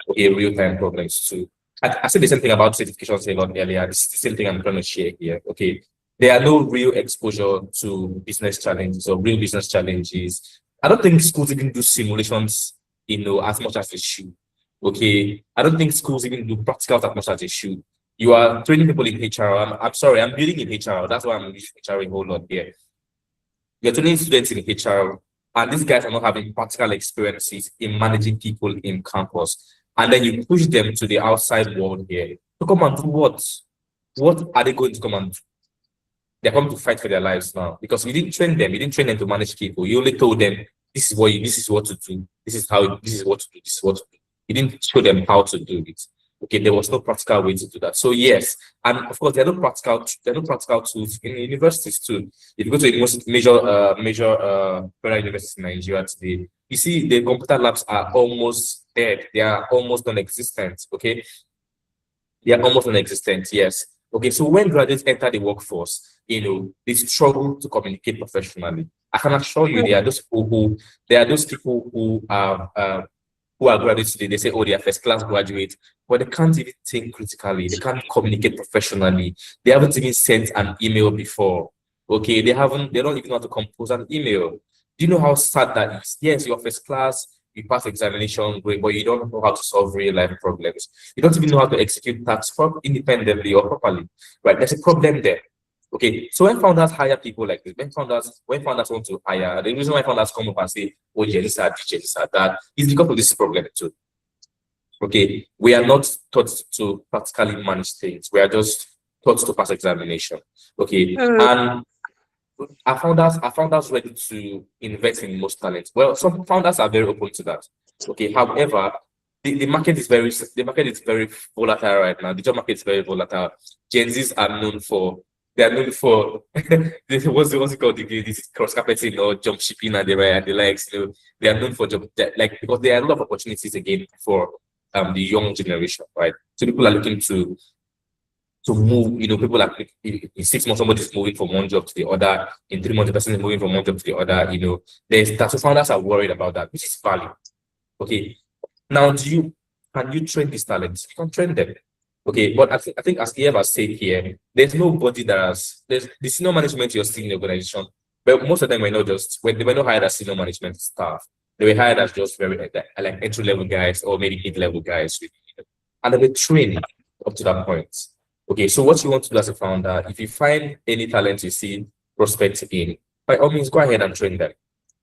okay, real time problems too. I said the same thing about certifications a lot earlier. It's the same thing I'm trying to share here. Okay, there are no real exposure to business challenges or real business challenges. I don't think schools even do simulations, as much as they should. Okay, I don't think schools even do practicals as much as they should. You are training people in HR. I'm sorry, I'm building in HR. That's why I'm using HR a whole lot here. You're training students in HR, and these guys are not having practical experiences in managing people in campus. And then you push them to the outside world here to come and do what? What are they going to come and do? They're coming to fight for their lives now because you didn't train them. You didn't train them to manage people. You only told them this is what to do. This is what to do. This is what to do. You didn't show them how to do it. Okay, there was no practical way to do that. So yes, and of course there are no practical tools in universities too. If you go to the most major federal universities in Nigeria today, you see the computer labs are almost dead. They are almost non-existent. Okay, they are almost non-existent. Yes. Okay, so when graduates enter the workforce, they struggle to communicate professionally. I can assure you, there are those people who are graduates today. They say, oh, they are first class graduates, but they can't even think critically. They can't communicate professionally. They haven't even sent an email before. Okay, they don't even know how to compose an email. Do you know how sad that is? Yes, you're first class, you pass examination, great, but you don't know how to solve real life problems. You don't even know how to execute tasks independently or properly. Right? There's a problem there. Okay, so when founders hire people like this, when founders want to hire, the reason why founders come up and say, oh, yeah, this is that, is because of this problem too. Okay, we are not taught to practically manage things. We are just taught to pass examination. Okay, and are founders ready to invest in most talent? Well, some founders are very open to that. Okay, however, the market is very volatile right now. The job market is very volatile. Gen Zs are known for what's it called? This cross carpeting or jump shipping and the likes. They are known for because there are a lot of opportunities again for the young generation, right? So people are looking to move. People are in 6 months somebody's moving from one job to the other. In 3 months, the person is moving from one job to the other. There's that. So founders are worried about that, which is valid. Okay. Now, can you train these talents? You can train them. Okay, but I think as Eva said here, there's nobody there's the senior management you're seeing in the organization, but most of them were not hired as senior management staff. They were hired as just very like entry-level guys or maybe mid-level guys. And they were trained up to that point. Okay, so what you want to do as a founder, if you find any talent you see prospects in, by all means, go ahead and train them.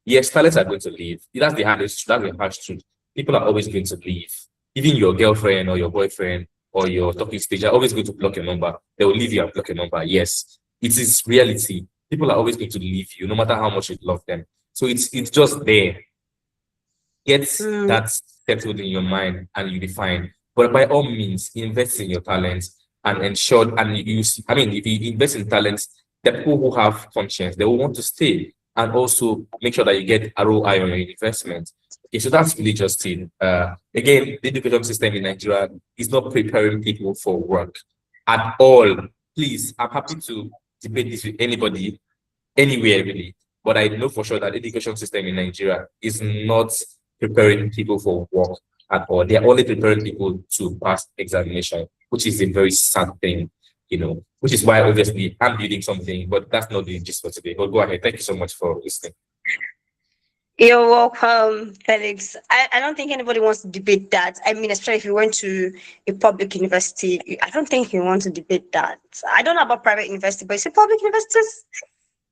Yes, talents are going to leave. That's the harsh truth. People are always going to leave. Even your girlfriend or your boyfriend or your talking stage are always going to block your number. They will leave you and block your number. Yes, it is reality. People are always going to leave you, no matter how much you love them. So it's just there. Get that settled in your mind and you'll be fine. But by all means, invest in your talents and ensure, if you invest in talents, the people who have conscience, they will want to stay. And also make sure that you get ROI on your investment. Okay, so that's really just it. Again, the education system in Nigeria is not preparing people for work at all. Please, I'm happy to debate this with anybody, anywhere really. But I know for sure that education system in Nigeria is not preparing people for work at all. They are only preparing people to pass examination, which is a very sad thing, which is why obviously I'm building something, but that's not the gist for today. But go ahead. Thank you so much for listening. You're welcome, Felix. I don't think anybody wants to debate that. I mean, especially if you went to a public university, I don't think you want to debate that. I don't know about private university, but it's a public universities.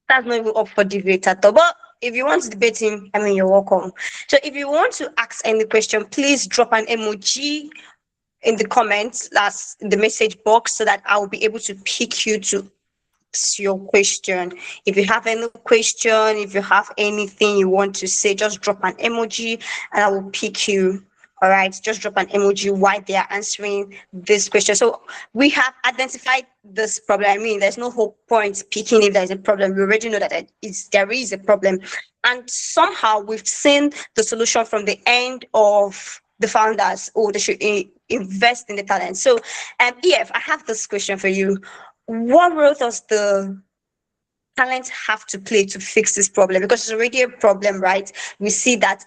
That's not even up for debate at all. But if you want to debate him, I mean, you're welcome. So if you want to ask any question, please drop an emoji in the comments, that's the message box, so that I will be able to pick you to your question. If you have any question, if you have anything you want to say, just drop an emoji and I will pick you. All right, just drop an emoji while they are answering this question. So we have identified this problem. I mean, there's no whole point picking if there's a problem. We already know that there is a problem, and somehow we've seen the solution from the end of the founders. Oh, they should invest in the talent. So, EF, I have this question for you. What role does the talent have to play to fix this problem? Because it's already a problem, right? We see that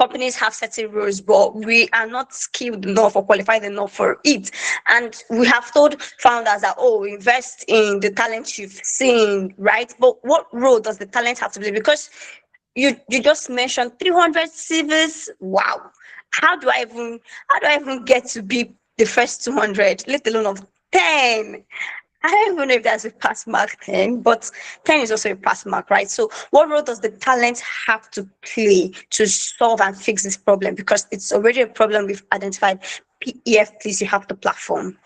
companies have certain roles, but we are not skilled enough or qualified enough for it. And we have told founders that, oh, invest in the talent you've seen, right? But what role does the talent have to play? Because you just mentioned 300 CVs. Wow. How do I even get to be the first 200, let alone of 10? I don't even know if that's a pass mark 10, but 10 is also a pass mark, right? So what role does the talent have to play to solve and fix this problem? Because it's already a problem we've identified. PEF, please, you have the platform.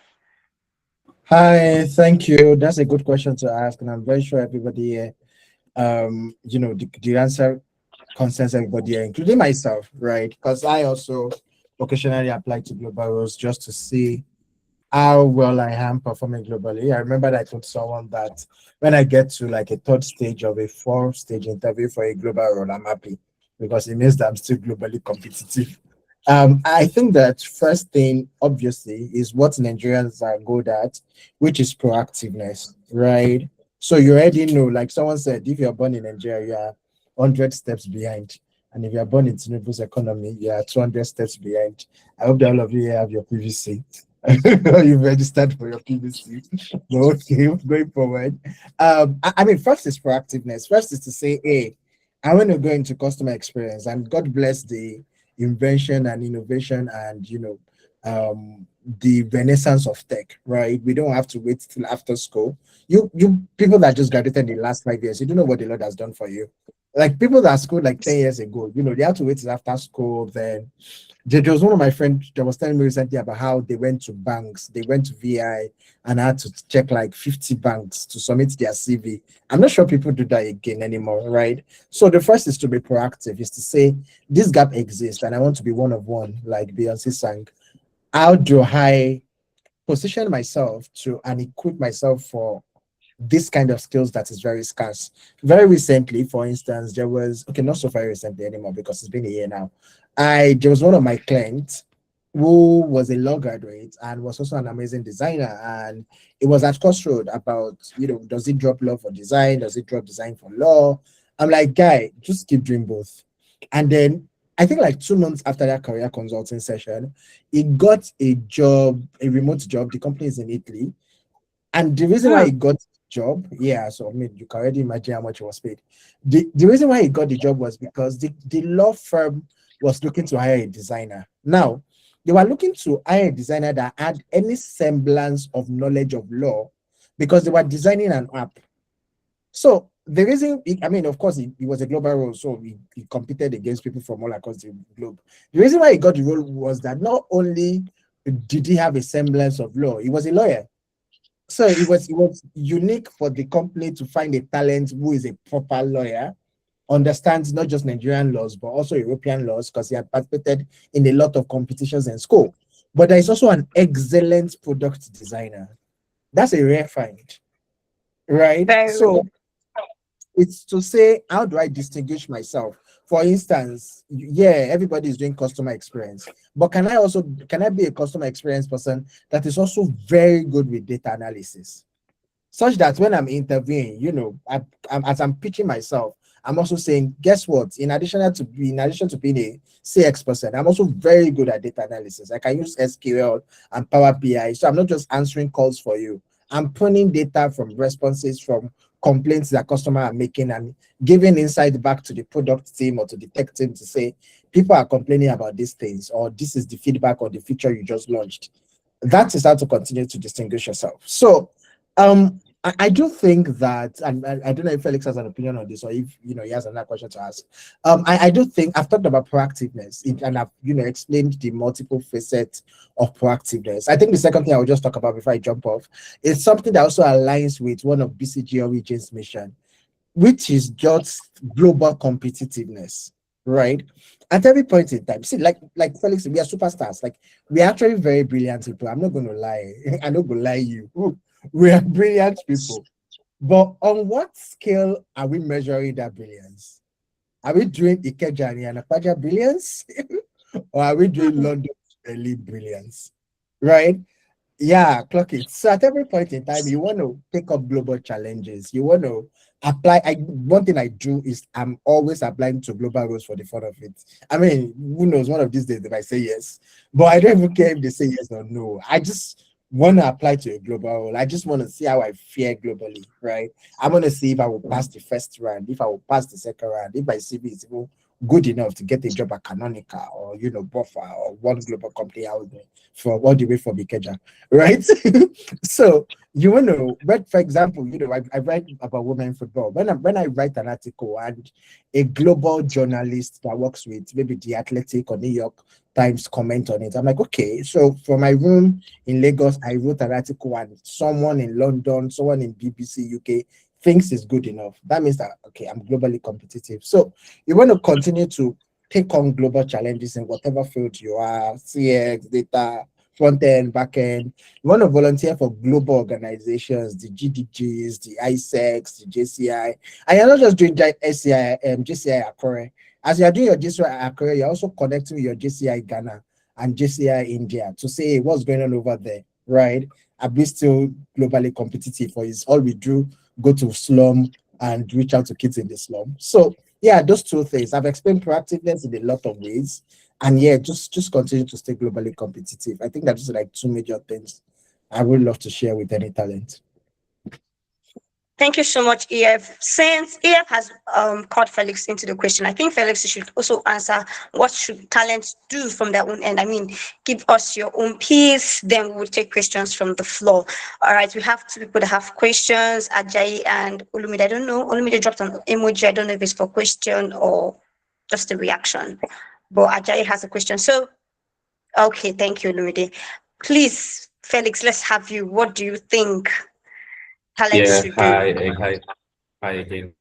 Hi, thank you. That's a good question to ask, and I'm very sure everybody here, the answer concerns everybody here, including myself, right? Because I also occasionally apply to global roles just to see how well I am performing globally. I remember that I told someone that when I get to like a third stage of a 4-stage interview for a global role, I'm happy because it means that I'm still globally competitive. I think that first thing, obviously, is what Nigerians are good at, which is proactiveness, right? So you already know, like someone said, if you're born in Nigeria, you are 100 steps behind. And if you're born in Tinubu's economy, you are 200 steps behind. I hope that all of you here have your PVC. You've registered for your PVC. Okay, going forward. I mean, first is proactiveness. First is to say, hey, I want to go into customer experience, and God bless the invention and innovation and the renaissance of tech, right? We don't have to wait till after school. You people that just graduated in the last 5 years, you don't know what the Lord has done for you. Like people that schooled like 10 years ago, they have to wait till after school. Then there was one of my friends that was telling me recently about how they went to banks, they went to VI and had to check like 50 banks to submit their CV. I'm not sure people do that again anymore, right? So the first is to be proactive, is to say this gap exists and I want to be one of one, like Beyonce sang. How do I position myself to and equip myself for this kind of skills that is very scarce? Very recently, for instance, there was not so very recently anymore because it's been a year now. There was one of my clients who was a law graduate and was also an amazing designer, and it was at crossroad about does it drop law for design, does it drop design for law? I'm like, guy, just keep doing both. And then I think like 2 months after that career consulting session, he got a job, a remote job. The company is in Italy. And the reason why he got the job, so I mean, you can already imagine how much he was paid. The reason why he got the job was because the law firm was looking to hire a designer. Now, they were looking to hire a designer that had any semblance of knowledge of law because they were designing an app. So the reason, of course, he was a global role, so he competed against people from all across the globe. The reason why he got the role was that not only did he have a semblance of law, he was a lawyer. So it was unique for the company to find a talent who is a proper lawyer, understands not just Nigerian laws, but also European laws, because he had participated in a lot of competitions in school. But there is also an excellent product designer. That's a rare find, right? So it's to say, how do I distinguish myself? For instance, everybody is doing customer experience, but can I be a customer experience person that is also very good with data analysis? such that when I'm interviewing, as I'm pitching myself, I'm also saying, guess what? In addition to being a CX person, I'm also very good at data analysis. I can use SQL and Power BI. So I'm not just answering calls for you. I'm pulling data from responses from complaints that customers are making and giving insight back to the product team or to the tech team to say, people are complaining about these things, or this is the feedback or the feature you just launched. That is how to continue to distinguish yourself. So I do think that, and I don't know if Felix has an opinion on this, or if he has another question to ask. I do think I've talked about proactiveness, and I've explained the multiple facets of proactiveness. I think the second thing I will just talk about before I jump off is something that also aligns with one of BCG Origins' mission, which is just global competitiveness, right? At every point in time, see, like Felix, we are superstars. Like, we are actually very brilliant people. I'm not going to lie. I'm not going to lie you. We are brilliant people. But on what scale are we measuring that brilliance? Are we doing Ikeja and Akpaja brilliance? Or are we doing London Delhi brilliance? Right? Yeah, clock it. So at every point in time, you want to take up global challenges. You want to apply. One thing I do is I'm always applying to global roles for the fun of it. I mean, who knows? One of these days they might say yes, but I don't even care if they say yes or no. I just want to apply to a global role. I just want to see how I fare globally, right? I want to see if I will pass the first round, if I will pass the second round, if my CV is even good enough to get a job at Canonical or Buffer or one global company out there for all the way from Ikeja, right? So you want to, but for example, I write about women in football. When I write an article and a global journalist that works with maybe the Athletic or New York Times comment on it, I'm like, okay, so from my room in Lagos, I wrote an article and someone in London, someone in BBC UK thinks it's good enough. That means that, okay, I'm globally competitive. So you want to continue to take on global challenges in whatever field you are, CX, data, front end, back end. You want to volunteer for global organizations, the GDGs, the ISEX, the JCI. And you're not just doing JCI Akure. As you're doing your JCI Akure, you're also connecting with your JCI Ghana and JCI India to say, hey, what's going on over there, right? Are we still globally competitive, or is all we do go to slum and reach out to kids in the slum? So yeah, those two things. I've explained proactiveness in a lot of ways. And yeah, just continue to stay globally competitive. I think that's like two major things I would love to share with any talent. Thank you so much, EF. Since EF has caught Felix into the question, I think Felix should also answer, what should talents do from their own end? I mean, give us your own piece, then we will take questions from the floor. All right, we have two people that have questions, Ajayi and Olumide. I don't know. Olumide dropped an emoji. I don't know if it's for question or just a reaction. But Ajayi has a question. So, okay, thank you, Olumide. Please, Felix, let's have you. What do you think talents should do? Hi again.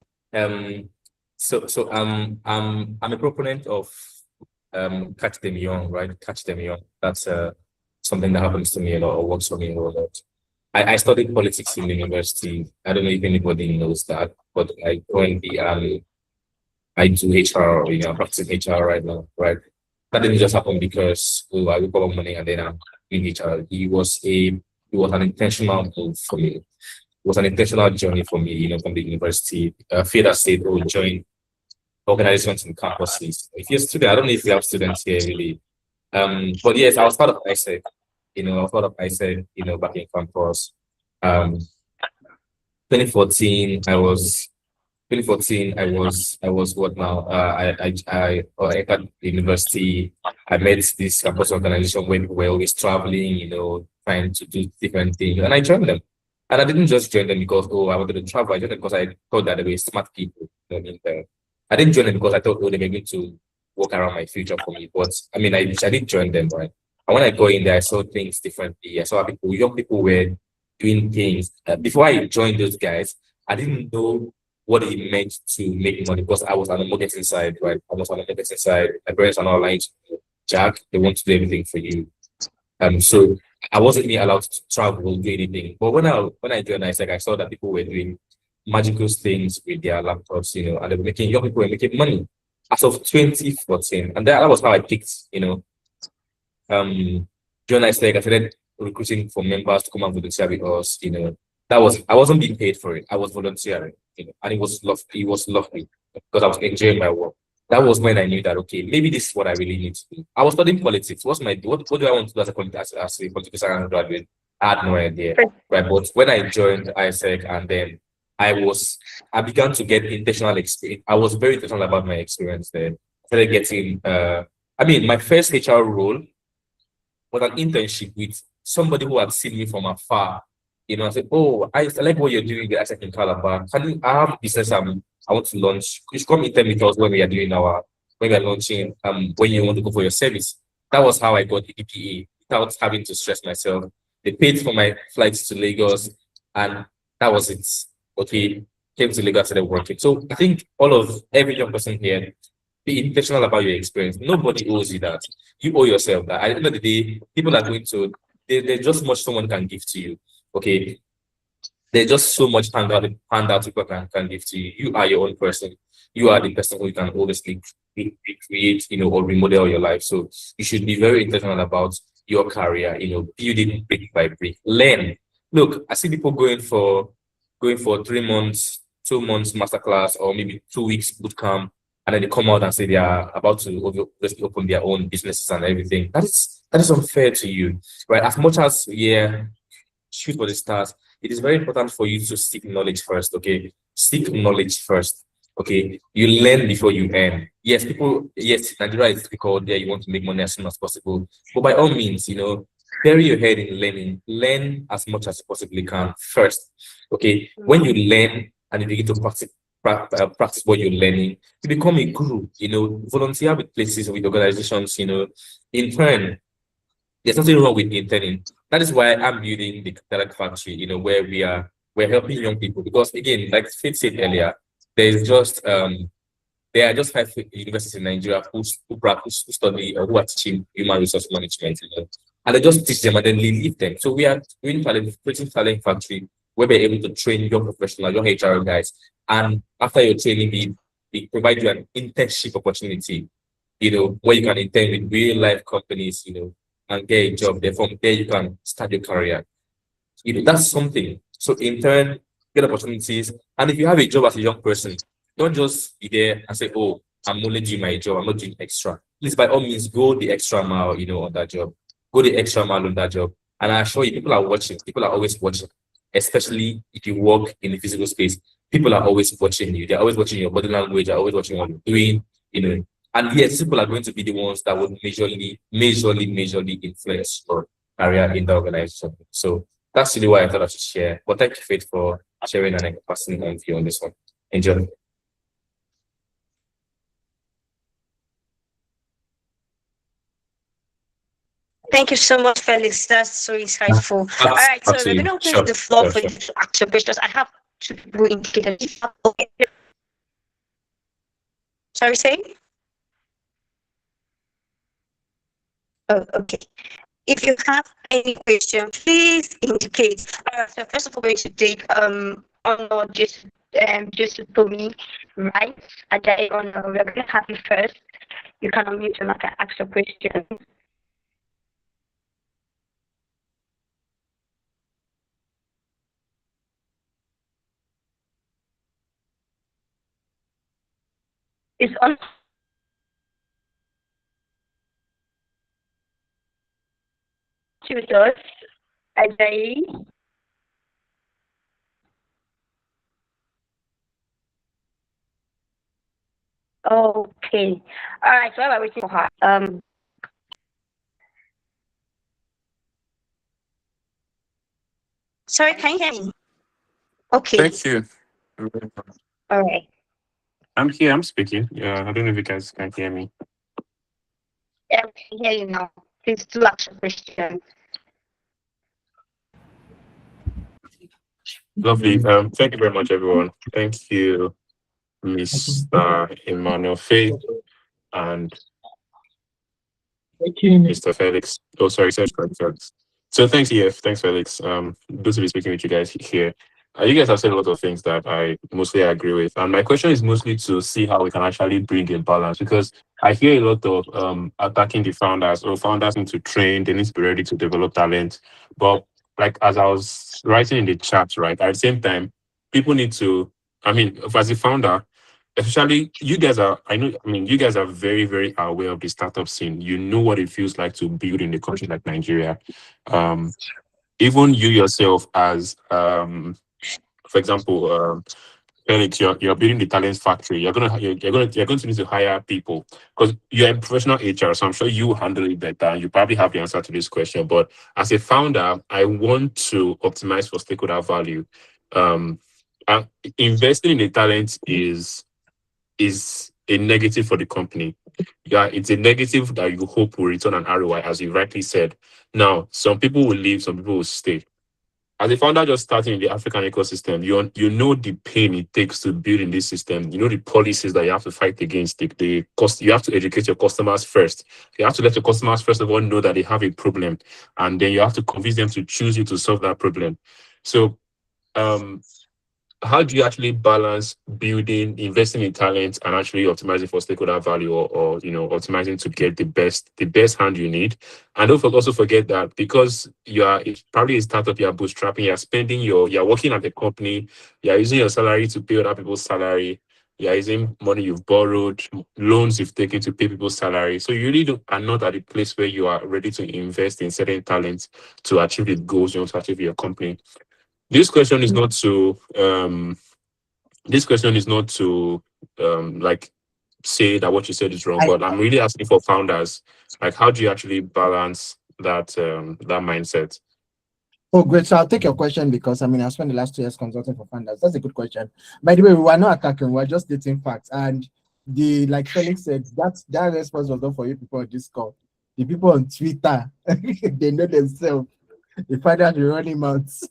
I'm a proponent of catch them young, right? Catch them young. That's something that happens to me a lot, or works for me a lot. I studied politics in the university. I don't know if anybody knows that, but I currently I do HR, I'm practicing HR right now, right? That didn't just happen because I woke up money and then I'm in HR. It was an intentional move for me. It was an intentional journey for me, from the university. Feel said, join organizations and campuses. If you're a student, I don't know if you have students here really. But yes, I was part of ISEC, back in campus. 2014, I was what now? I entered the university. I met this campus organization when we were always traveling, trying to do different things, and I joined them. And I didn't just join them because I wanted to travel. I joined them because I thought that they were smart people. I didn't join them because I thought they were going to work around my future for me. But I mean, I did join them, right? And when I go in there, I saw things differently. I saw young people were doing things. Before I joined those guys, I didn't know what it meant to make money because I was on the marketing side, right? I was on the marketing side. My parents are not lying to me. Jack, they want to do everything for you. So I wasn't even allowed to travel, do anything. But when I joined ISEC, I saw that people were doing magical things with their laptops, and they were young people were making money as of 2014. And that was how I picked, joined ISEC. I started recruiting for members to come and volunteer with us, I wasn't being paid for it. I was volunteering, and it was lovely because I was enjoying my work. That was when I knew that okay, maybe this is what I really need to do. I was studying politics. What do I want to do as a political science graduate? I had no idea. Right. But when I joined ISEC and then I began to get intentional experience. I was very intentional about my experience there. I started getting my first HR role was an internship with somebody who had seen me from afar. I said, "Oh, I like what you're doing at ISEC in Calabar. I have business I want to launch. You should come intern with us when we are launching when you want to go for your service." That was how I got the EPA without having to stress myself. They paid for my flights to Lagos, and that was it. Okay, came to Lagos, started working. So I think every young person here, be intentional about your experience. Nobody owes you that. You owe yourself that. At the end of the day, people are going to there's just much someone can give to you. Okay. There's just so much handout people can give to you. You are your own person. You are the person who can always recreate, or remodel your life. So you should be very intentional about your career, build it brick by brick. Learn. Look, I see people going for 3 months, 2 months masterclass, or maybe 2 weeks boot camp, and then they come out and say they are about to open their own businesses and everything. That is unfair to you, right? As much as shoot for the stars, it is very important for you to seek knowledge first. Okay, seek knowledge first. Okay, you learn before you earn. Yes, Nigeria is difficult. There, you want to make money as soon as possible, but by all means, bury your head in learning. Learn as much as you possibly can first. Okay, when you learn and you begin to practice what you're learning, you become a guru. Volunteer with places, with organizations. In turn, there's nothing wrong with interning. That is why I'm building the talent factory. Where we're helping young people, because again, like Faith said earlier, there are just 5 universities in Nigeria who study or who are teaching human resource management. And they just teach them and then leave them. So we are creating talent factory where we're able to train young professionals, young HR guys, and after your training, we provide you an internship opportunity. Where you can intern with real life companies. And get a job there. From there, you can start your career. That's something. So in turn, get opportunities. And if you have a job as a young person, don't just be there and say, "Oh, I'm only doing my job. I'm not doing extra." Please, by all means, go the extra mile, on that job. Go the extra mile on that job. And I assure you, people are watching. People are always watching, especially if you work in the physical space. People are always watching you. They're always watching your body language. They're always watching what you're doing. And yes, people are going to be the ones that would majorly influence your career in the organization. So that's really why I thought I should share. But thank you, Faith, for sharing and passing on view on this one. Enjoy. Thank you so much, Felix. That's so insightful. All right, so we're going to open the floor for you to ask your questions. I have 2 people indicated. Sorry, say? Oh, okay. If you have any question, please indicate. So first of all, we're going to take honor just for me, right? Ajayi honor. We're going to have you first. You can unmute and ask your question. It's on. With us, Ajayi. Okay. All right. So while we're waiting for her, sorry, can you hear me? Okay. Thank you. All right. I'm here. I'm speaking. Yeah, I don't know if you guys can hear me. Yeah, we can hear you now. Please do ask your question. Lovely. Thank you very much, everyone. Thank you, Mr. Emmanuel Faith and Thank you. Mr. Felix. Oh, sorry, Felix. So thanks, EF. Thanks, Felix. Good to be speaking with you guys here. You guys have said a lot of things that I mostly agree with. And my question is mostly to see how we can actually bring a balance, because I hear a lot of attacking the founders, or founders need to train, they need to be ready to develop talent. But like as I was writing in the chat, right? At the same time, people need to, I mean, as a founder, especially you guys are, I know, I mean, you guys are very, very aware of the startup scene. You know what it feels like to build in a country like Nigeria. Even you yourself as, for example, Felix, you're building the talent factory. You're going to need to hire people because you're a professional HR. So I'm sure you handle it better. You probably have the answer to this question. But as a founder, I want to optimize for stakeholder value. Um, and investing in the talent is a negative for the company. Yeah, it's a negative that you hope will return an ROI, as you rightly said. Now, some people will leave, some people will stay. As a founder just starting in the African ecosystem, you know the pain it takes to build in this system. You know the policies that you have to fight against. The cost, you have to educate your customers first. You have to let your customers first of all know that they have a problem, and then you have to convince them to choose you to solve that problem. So, how do you actually balance building, investing in talent, and actually optimizing for stakeholder value, or optimizing to get the best hand you need? And don't also forget that because it's probably a startup, you're bootstrapping, you're working at the company, you're using your salary to pay other people's salary, you're using money you've borrowed, loans you've taken to pay people's salary. So you really are not at a place where you are ready to invest in certain talents to achieve the goals you want to achieve your company. This question is not to like say that what you said is wrong, but I'm really asking for founders, like how do you actually balance that mindset? Oh, great. So I'll take your question because I spent the last 2 years consulting for funders. That's a good question. By the way, we were not attacking, we are just stating facts. And like Felix said, that response was not for you people on this call. The people on Twitter, they know themselves. The funders are running mouths.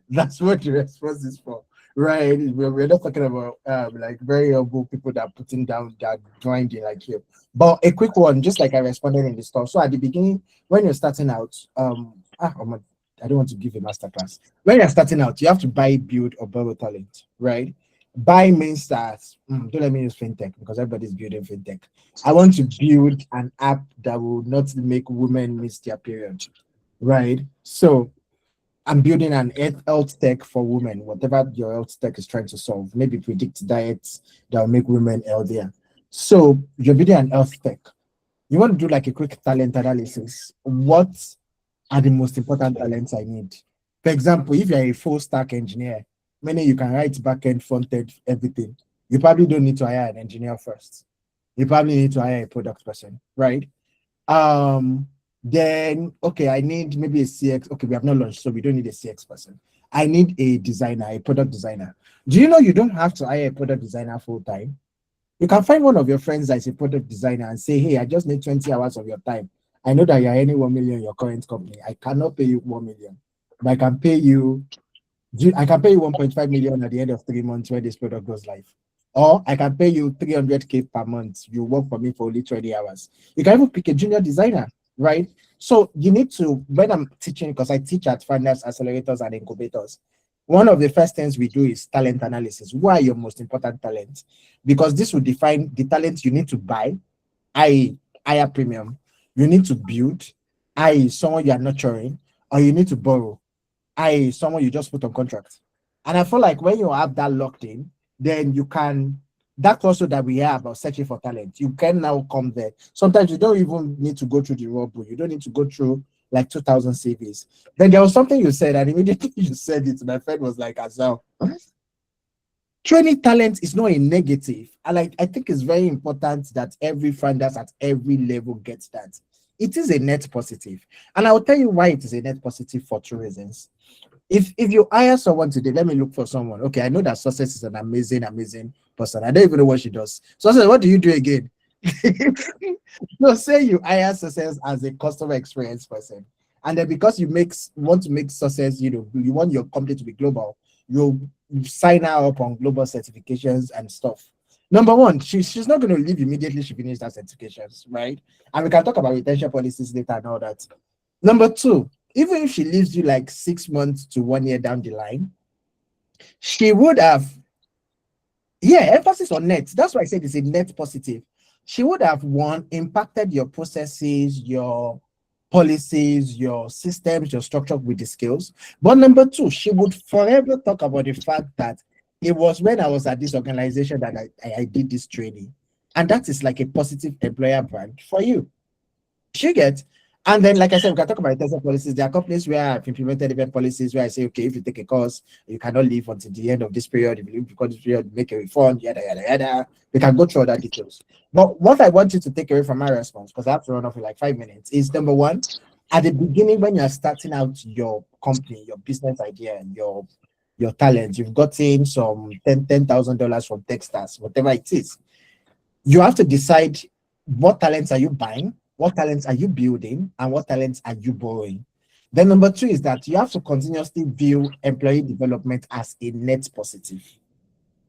That's what the response is for, right? We're not talking about like very humble people that are putting down that grinding like you. But a quick one, just like I responded in the store. So at the beginning, when you're starting out, I don't want to give a masterclass. When you're starting out, you have to buy, build, or borrow talent, right? Buy means that don't let me use fintech because everybody's building fintech. I want to build an app that will not make women miss their period, right? So I'm building an health tech for women, whatever your health tech is trying to solve. Maybe predict diets that will make women healthier. So you're building an health tech. You want to do like a quick talent analysis. What are the most important talents I need? For example, if you're a full stack engineer, meaning you can write backend, front-end, everything, you probably don't need to hire an engineer first. You probably need to hire a product person, right? Then, okay, I need maybe a CX. Okay, we have not launched, so we don't need a CX person. I need a designer, a product designer. Do you know you don't have to hire a product designer full time? You can find one of your friends that is a product designer and say, hey, I just need 20 hours of your time. I know that you're earning 1 million in your current company. I cannot pay you 1 million, but I can pay you 1.5 million at the end of 3 months when this product goes live. Or I can pay you 300K per month. You work for me for only 20 hours. You can even pick a junior designer, right? So you need to, when I'm teaching, because I teach at funders, accelerators, and incubators, one of the first things we do is talent analysis. Who are your most important talents? Because this will define the talents you need to buy, i.e., higher premium. You need to build, i.e., someone you are nurturing, or you need to borrow, i.e., someone you just put on contract. And I feel like when you have that locked in, then you can, that's also that we have about searching for talent. You can now come there. Sometimes you don't even need to go through the raw book. You don't need to go through like 2,000 CVs. Then there was something you said, and immediately you said it, my friend was like, Azal, training talent is not a negative. I think it's very important that every funders at every level gets that. It is a net positive. And I'll tell you why it is a net positive for 2 reasons. If you hire someone today, let me look for someone. Okay, I know that Success is an amazing person. I don't even know what she does. Success, what do you do again? No, say you hire Success as a customer experience person, and then because you want to make Success, you want your company to be global, you sign her up on global certifications and stuff. Number one, she's not going to leave immediately she finishes that certifications, right? And we can talk about retention policies later and all that. Number two, even if she leaves you like 6 months to 1 year down the line, she would have, emphasis on net. That's why I said it's a net positive. She would have, one, impacted your processes, your policies, your systems, your structure with the skills. But number two, she would forever talk about the fact that it was when I was at this organization that I did this training. And that is like a positive employer brand for you. She gets. And then, like I said, we can talk about intensive policies. There are companies where I've implemented event policies where I say, okay, if you take a course, you cannot leave until the end of this period. If you leave because this period, make a refund, yada, yada, yada. We can go through all that details. But what I want you to take away from my response, because I have to run off in like 5 minutes, is number one, at the beginning, when you're starting out your company, your business idea, and your talent, you've gotten some $10,000 from Techstars, whatever it is. You have to decide what talents are you buying, what talents are you building, and what talents are you borrowing. Then number two is that you have to continuously view employee development as a net positive,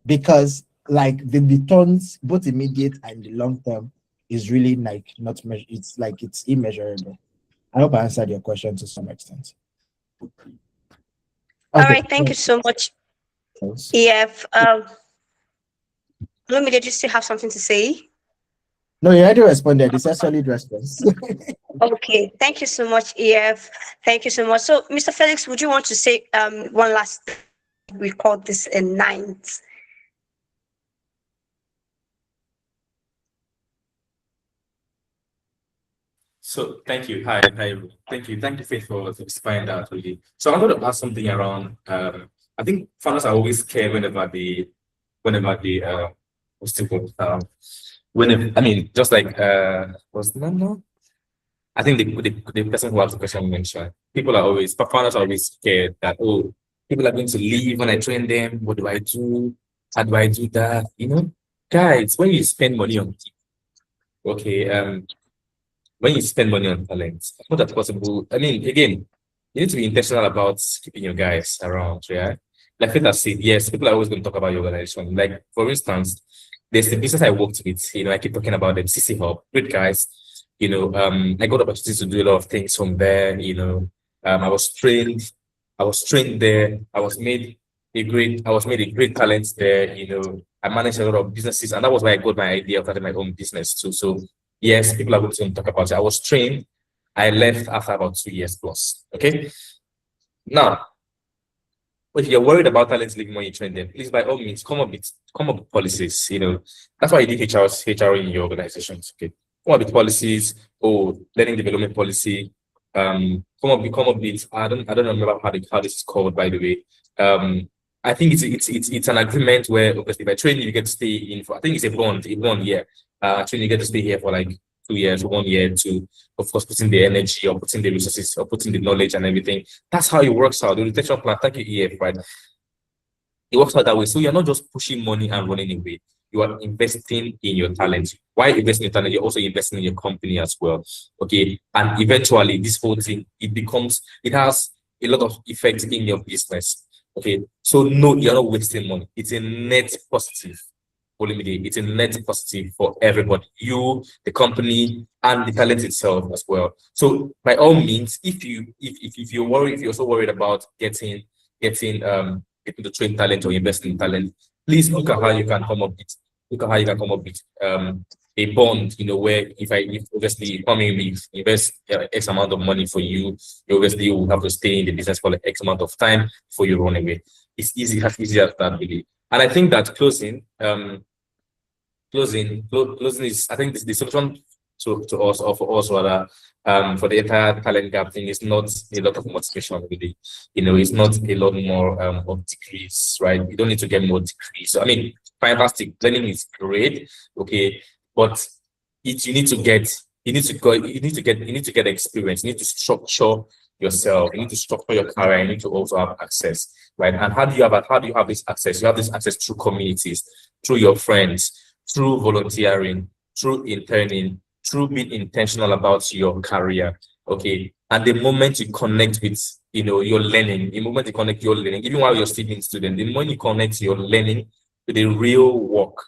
because like the returns, both immediate and the long term, is really like not measured. It's like it's immeasurable. I hope I answered your question to some extent. All right, thank you so much. EF, let me did you still have something to say? No, you already responded. It's a solid response. Okay, thank you so much, EF. Thank you so much. So, Mr. Felix, would you want to say one last thing? We call this a ninth. So thank you. Hi, everyone. Thank you, Faith, for explaining that really. So I'm going to ask something around. I think founders are always scared whenever they what's it called? I mean, just like what's the name now? I think the person who asked the question mentioned. Founders are always scared that people are going to leave when I train them. What do I do? How do I do that? You know, guys, when you spend money on people, okay, when you spend money on talent, it's not that possible. I mean, again, you need to be intentional about keeping your guys around, yeah? Like Peter said, yes, people are always going to talk about your organization. Like, for instance, there's the business I worked with, you know, I keep talking about them, CC Hub, great guys. You know, I got opportunities to do a lot of things from there, you know. I was trained there. I was made a great talent there, you know. I managed a lot of businesses, and that was why I got my idea of starting my own business too. So yes, people are going to talk about it. I was trained. I left after about 2 years plus. Okay. Now, if you're worried about talents leaving when you train them, please by all means come up with policies. You know, that's why you do HR in your organizations. Okay. Come up with policies or learning development policy. Come up with I don't remember how this is called, by the way. I think it's an agreement where obviously by training you get to stay in for, I think it's a bond, yeah. Training you get to stay here for like 2 years, 1 year to, of course, putting the energy or putting the resources or putting the knowledge and everything. That's how it works out. The retention plan, thank you, EF, right? It works out that way. So you're not just pushing money and running away. You are investing in your talent. Why investing in talent? You're also investing in your company as well. Okay. And eventually this whole thing, it has a lot of effect in your business. Okay. So no, you're not wasting money. It's a net positive. It's a net positive for everybody, you, the company, and the talent itself as well. So by all means, if you're so worried about getting to train talent or invest in talent, please look at how you can come up with a bond, you know, where if obviously you come in with invest X amount of money for you, you obviously will have to stay in the business for like X amount of time before you run away. It's easy as that, really. And I think that closing is, I think the solution to us or for us rather, for the entire talent gap thing is not a lot of motivation, really. You know, it's not a lot more of degrees, right? You don't need to get more degrees. So I mean, fantastic, learning is great, okay, but you need to get experience. You need to structure yourself. You need to structure your career. You need to also have access, right? And how do you have this access? You have this access through communities, through your friends, through volunteering, through interning, through being intentional about your career. Okay. And the moment you connect with, you know, your learning, even while you're still a student, the moment you connect your learning to the real work,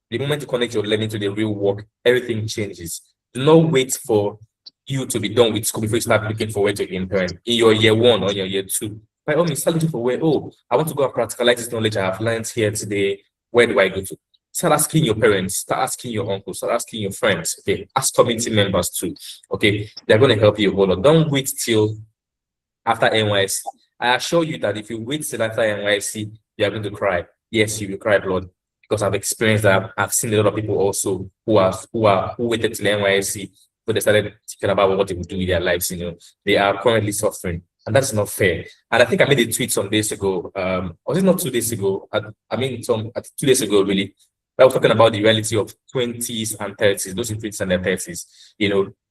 the moment you connect your learning to the real work, everything changes. Do not wait for you to be done with school before you start looking for where to intern in your year 1 or your year 2. By all means, start looking for where, I want to go and practicalize this knowledge I have learned here today. Where do I go to? start asking your parents, start asking your uncles, start asking your friends. Okay, ask community members too. Okay, they're going to help you a whole lot. Don't wait till after NYC. I assure you that if you wait till after NYC, you're going to cry. Yes, you will cry blood, because I've experienced that. I've seen a lot of people also who waited till NYC, but they started thinking about what they would do with their lives. They are currently suffering, and that's not fair. And I think I made a tweet some days ago. Was it not 2 days ago? I mean, 2 days ago, really. I was talking about the reality of 20s and 30s, those in 20s and their 30s.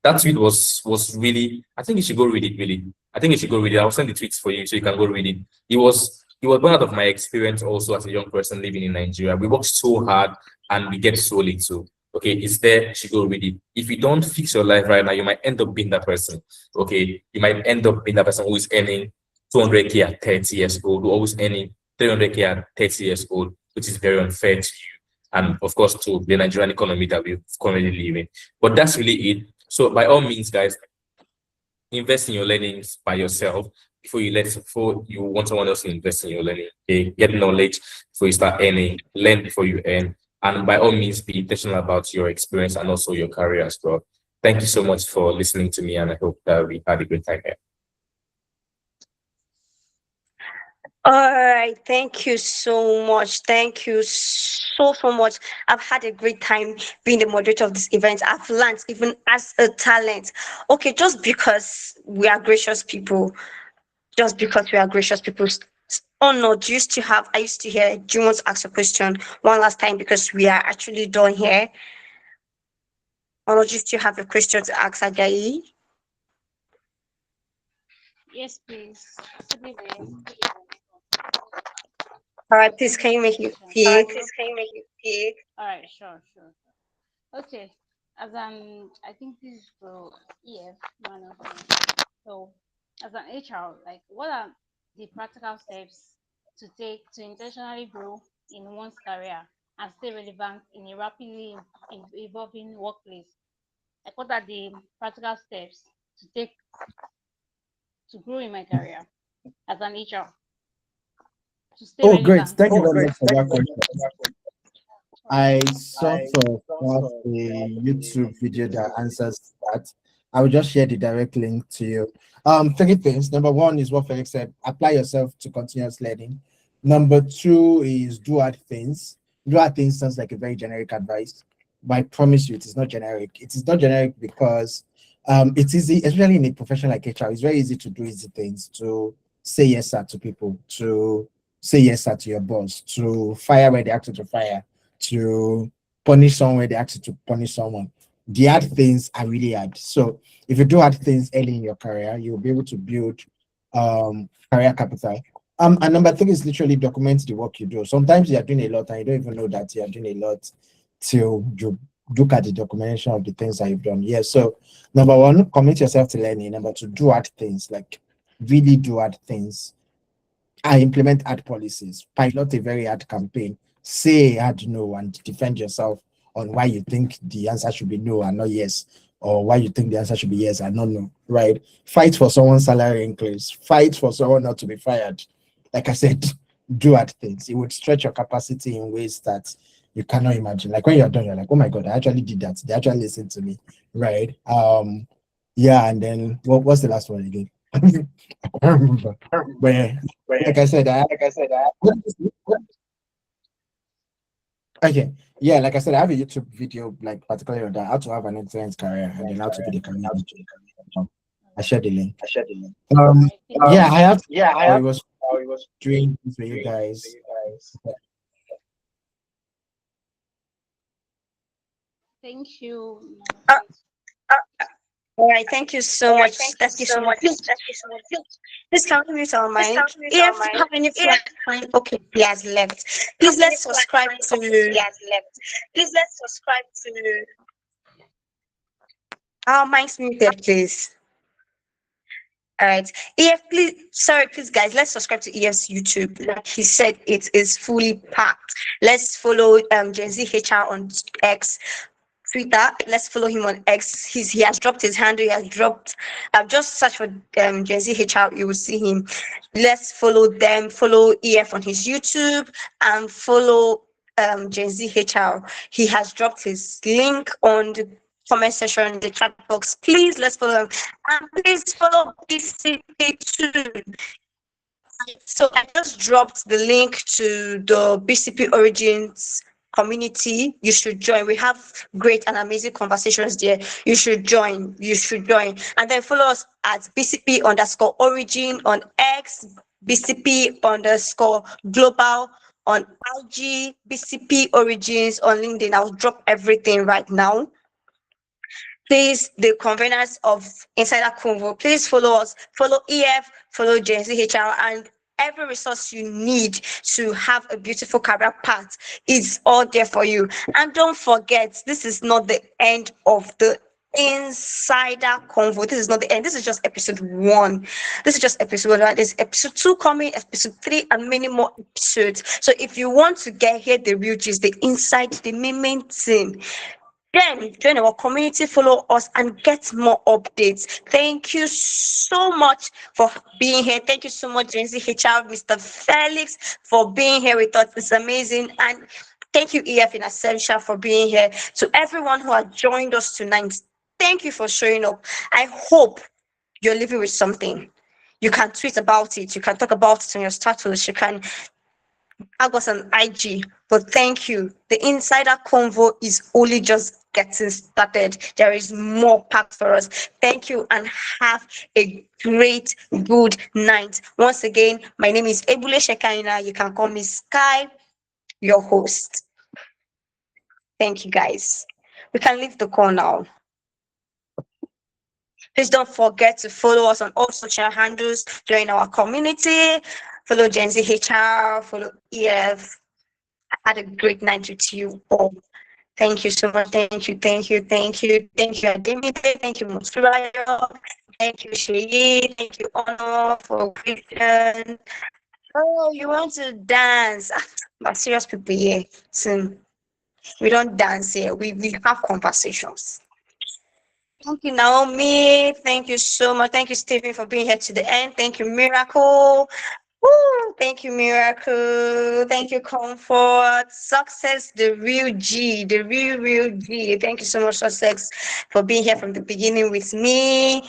That tweet was really, I think you should go read it, really. I think you should go read it. I'll send the tweets for you so you can go read it. It was one out of my experience also as a young person living in Nigeria. We work so hard and we get so little. Okay, it's there, you should go read it. If you don't fix your life right now, you might end up being that person. Okay, you might end up being that person who is earning 200K at 30 years old, who always earning 300K at 30 years old, which is very unfair to you. And of course, to the Nigerian economy that we currently live in. But that's really it. So by all means, guys, invest in your learnings by yourself before you want someone else to invest in your learning. Okay? Get knowledge before you start earning. Learn before you earn. And by all means, be intentional about your experience and also your career as well. Thank you so much for listening to me, and I hope that we had a good time here. All right, thank you so much. Thank you so much. I've had a great time being the moderator of this event. I've learned even as a talent. Okay, just because we are gracious people. Oh no, I used to hear, do you want to ask a question one last time because we are actually done here? Or not, just you have a question to ask Ajayi? Yes, please. All right, please can you make it big? All right, sure. Okay, I think this is for EF management. So, as an HR, like, what are the practical steps to take to intentionally grow in one's career and stay relevant in a rapidly evolving workplace? Like, what are the practical steps to take to grow in my career as an HR? To stay Oh, great. relevant. Thank you very much for that question. I sort of have a YouTube video that answers that. I will just share the direct link to you. Three things. Number one is what Felix said, apply yourself to continuous learning. Number two is do hard things. Do hard things sounds like a very generic advice, but I promise you it is not generic. It is not generic because it's easy, especially in a profession like HR, it's very easy to do easy things, to say yes sir to people, to say yes sir to your boss, to fire where they ask you to fire, to punish someone where they ask you to punish someone. The hard things are really hard. So if you do hard things early in your career, you'll be able to build career capital. And number three is literally document the work you do. Sometimes you are doing a lot and you don't even know that you are doing a lot till you look at the documentation of the things that you've done. Yes. So number one, commit yourself to learning. Number two, do hard things, like really do hard things. I implement hard policies, pilot a very hard campaign, say hard no, and defend yourself on why you think the answer should be no and not yes, or why you think the answer should be yes and not no, right? Fight for someone's salary increase, fight for someone not to be fired. Like I said, do hard things. It would stretch your capacity in ways that you cannot imagine. Like when you're done, you're like, oh my God, I actually did that. They actually listened to me, right? Yeah, and then what's the last one again? I can't remember. But like I said, okay, yeah, like I said, I have a YouTube video, like particularly on that, how to have an excellent career and then how to be the career manager. I shared the link. Yeah, I have. I was doing this for you guys. Thank you. All right, thank you so much. Thank you so much. Please can we mute our mic? If you have any friends, okay, he has left. Please let's subscribe to. Our mics muted, please. All right. Please, guys, let's subscribe to EF's YouTube. Like he said, it is fully packed. Let's follow Gen Z HR on X. Twitter. Let's follow him on X. He has dropped his handle. He has dropped. Just search for Gen Z HR. You will see him. Let's follow them. Follow EF on his YouTube and follow Gen Z HR. He has dropped his link on the comment section in the chat box. Please let's follow him. And please follow BCP too. So I just dropped the link to the BCP Origins community. You should join. We have great and amazing conversations there. You should join. You should join. And then follow us at BCP_origin on X, BCP_global on IG, BCP Origins on LinkedIn. I'll drop everything right now. Please, the conveners of Insider Convo, please follow us, follow EF, follow Gen Z HR, and every resource you need to have a beautiful career path is all there for you. And don't forget, this is not the end of the Insider Convo. This is not the end. This is just episode 1. This is just episode 1. There's episode 2 coming, episode 3, and many more episodes. So if you want to hear the real gist, the inside, the main thing, then join our community, follow us, and get more updates. Thank you so much for being here. Thank you so much, Gen Z HR, Mr. Felix, for being here with us. It's amazing. And thank you, EF in Essential, for being here. To everyone who has joined us tonight, thank you for showing up. I hope you're living with something. You can tweet about it. You can talk about it on your status. You can have us on IG. But thank you. The Insider Convo is only just getting started. There is more packed for us. Thank you and have a great, good night. Once again, my name is Ebule Shekaina. You can call me Sky, your host. Thank you, guys. We can leave the call now. Please don't forget to follow us on all social handles, join our community, follow Gen Z HR, follow EF. I had a great night with you all. Thank you so much. Thank you, Ademite. Thank you, Musurayo. Thank you, Sheyi. Thank you, Honor, for Christian. Oh, you want to dance? But serious people here. Soon. We don't dance here. We have conversations. Thank you, Naomi. Thank you so much. Thank you, Stephen, for being here to the end. Thank you, Miracle. Woo, thank you, Miracle. Thank you, Comfort. Success, the real G, the real G. Thank you so much, Success, for being here from the beginning with me.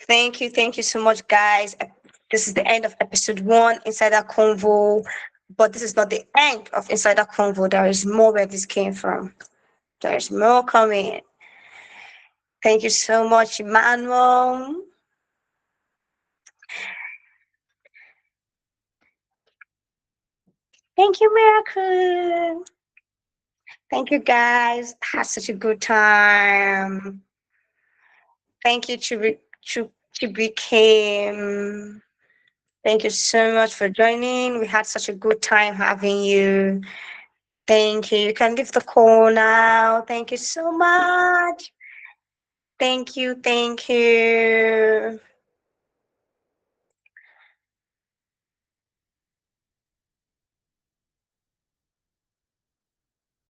Thank you so much, guys. This is the end of episode 1, Insider Convo. But this is not the end of Insider Convo. There is more where this came from. There's more coming. Thank you so much, Emmanuel. Thank you, Miracle. Thank you, guys. Had such a good time. Thank you, Chibikim. Thank you so much for joining. We had such a good time having you. Thank you. You can leave the call now. Thank you so much. Thank you.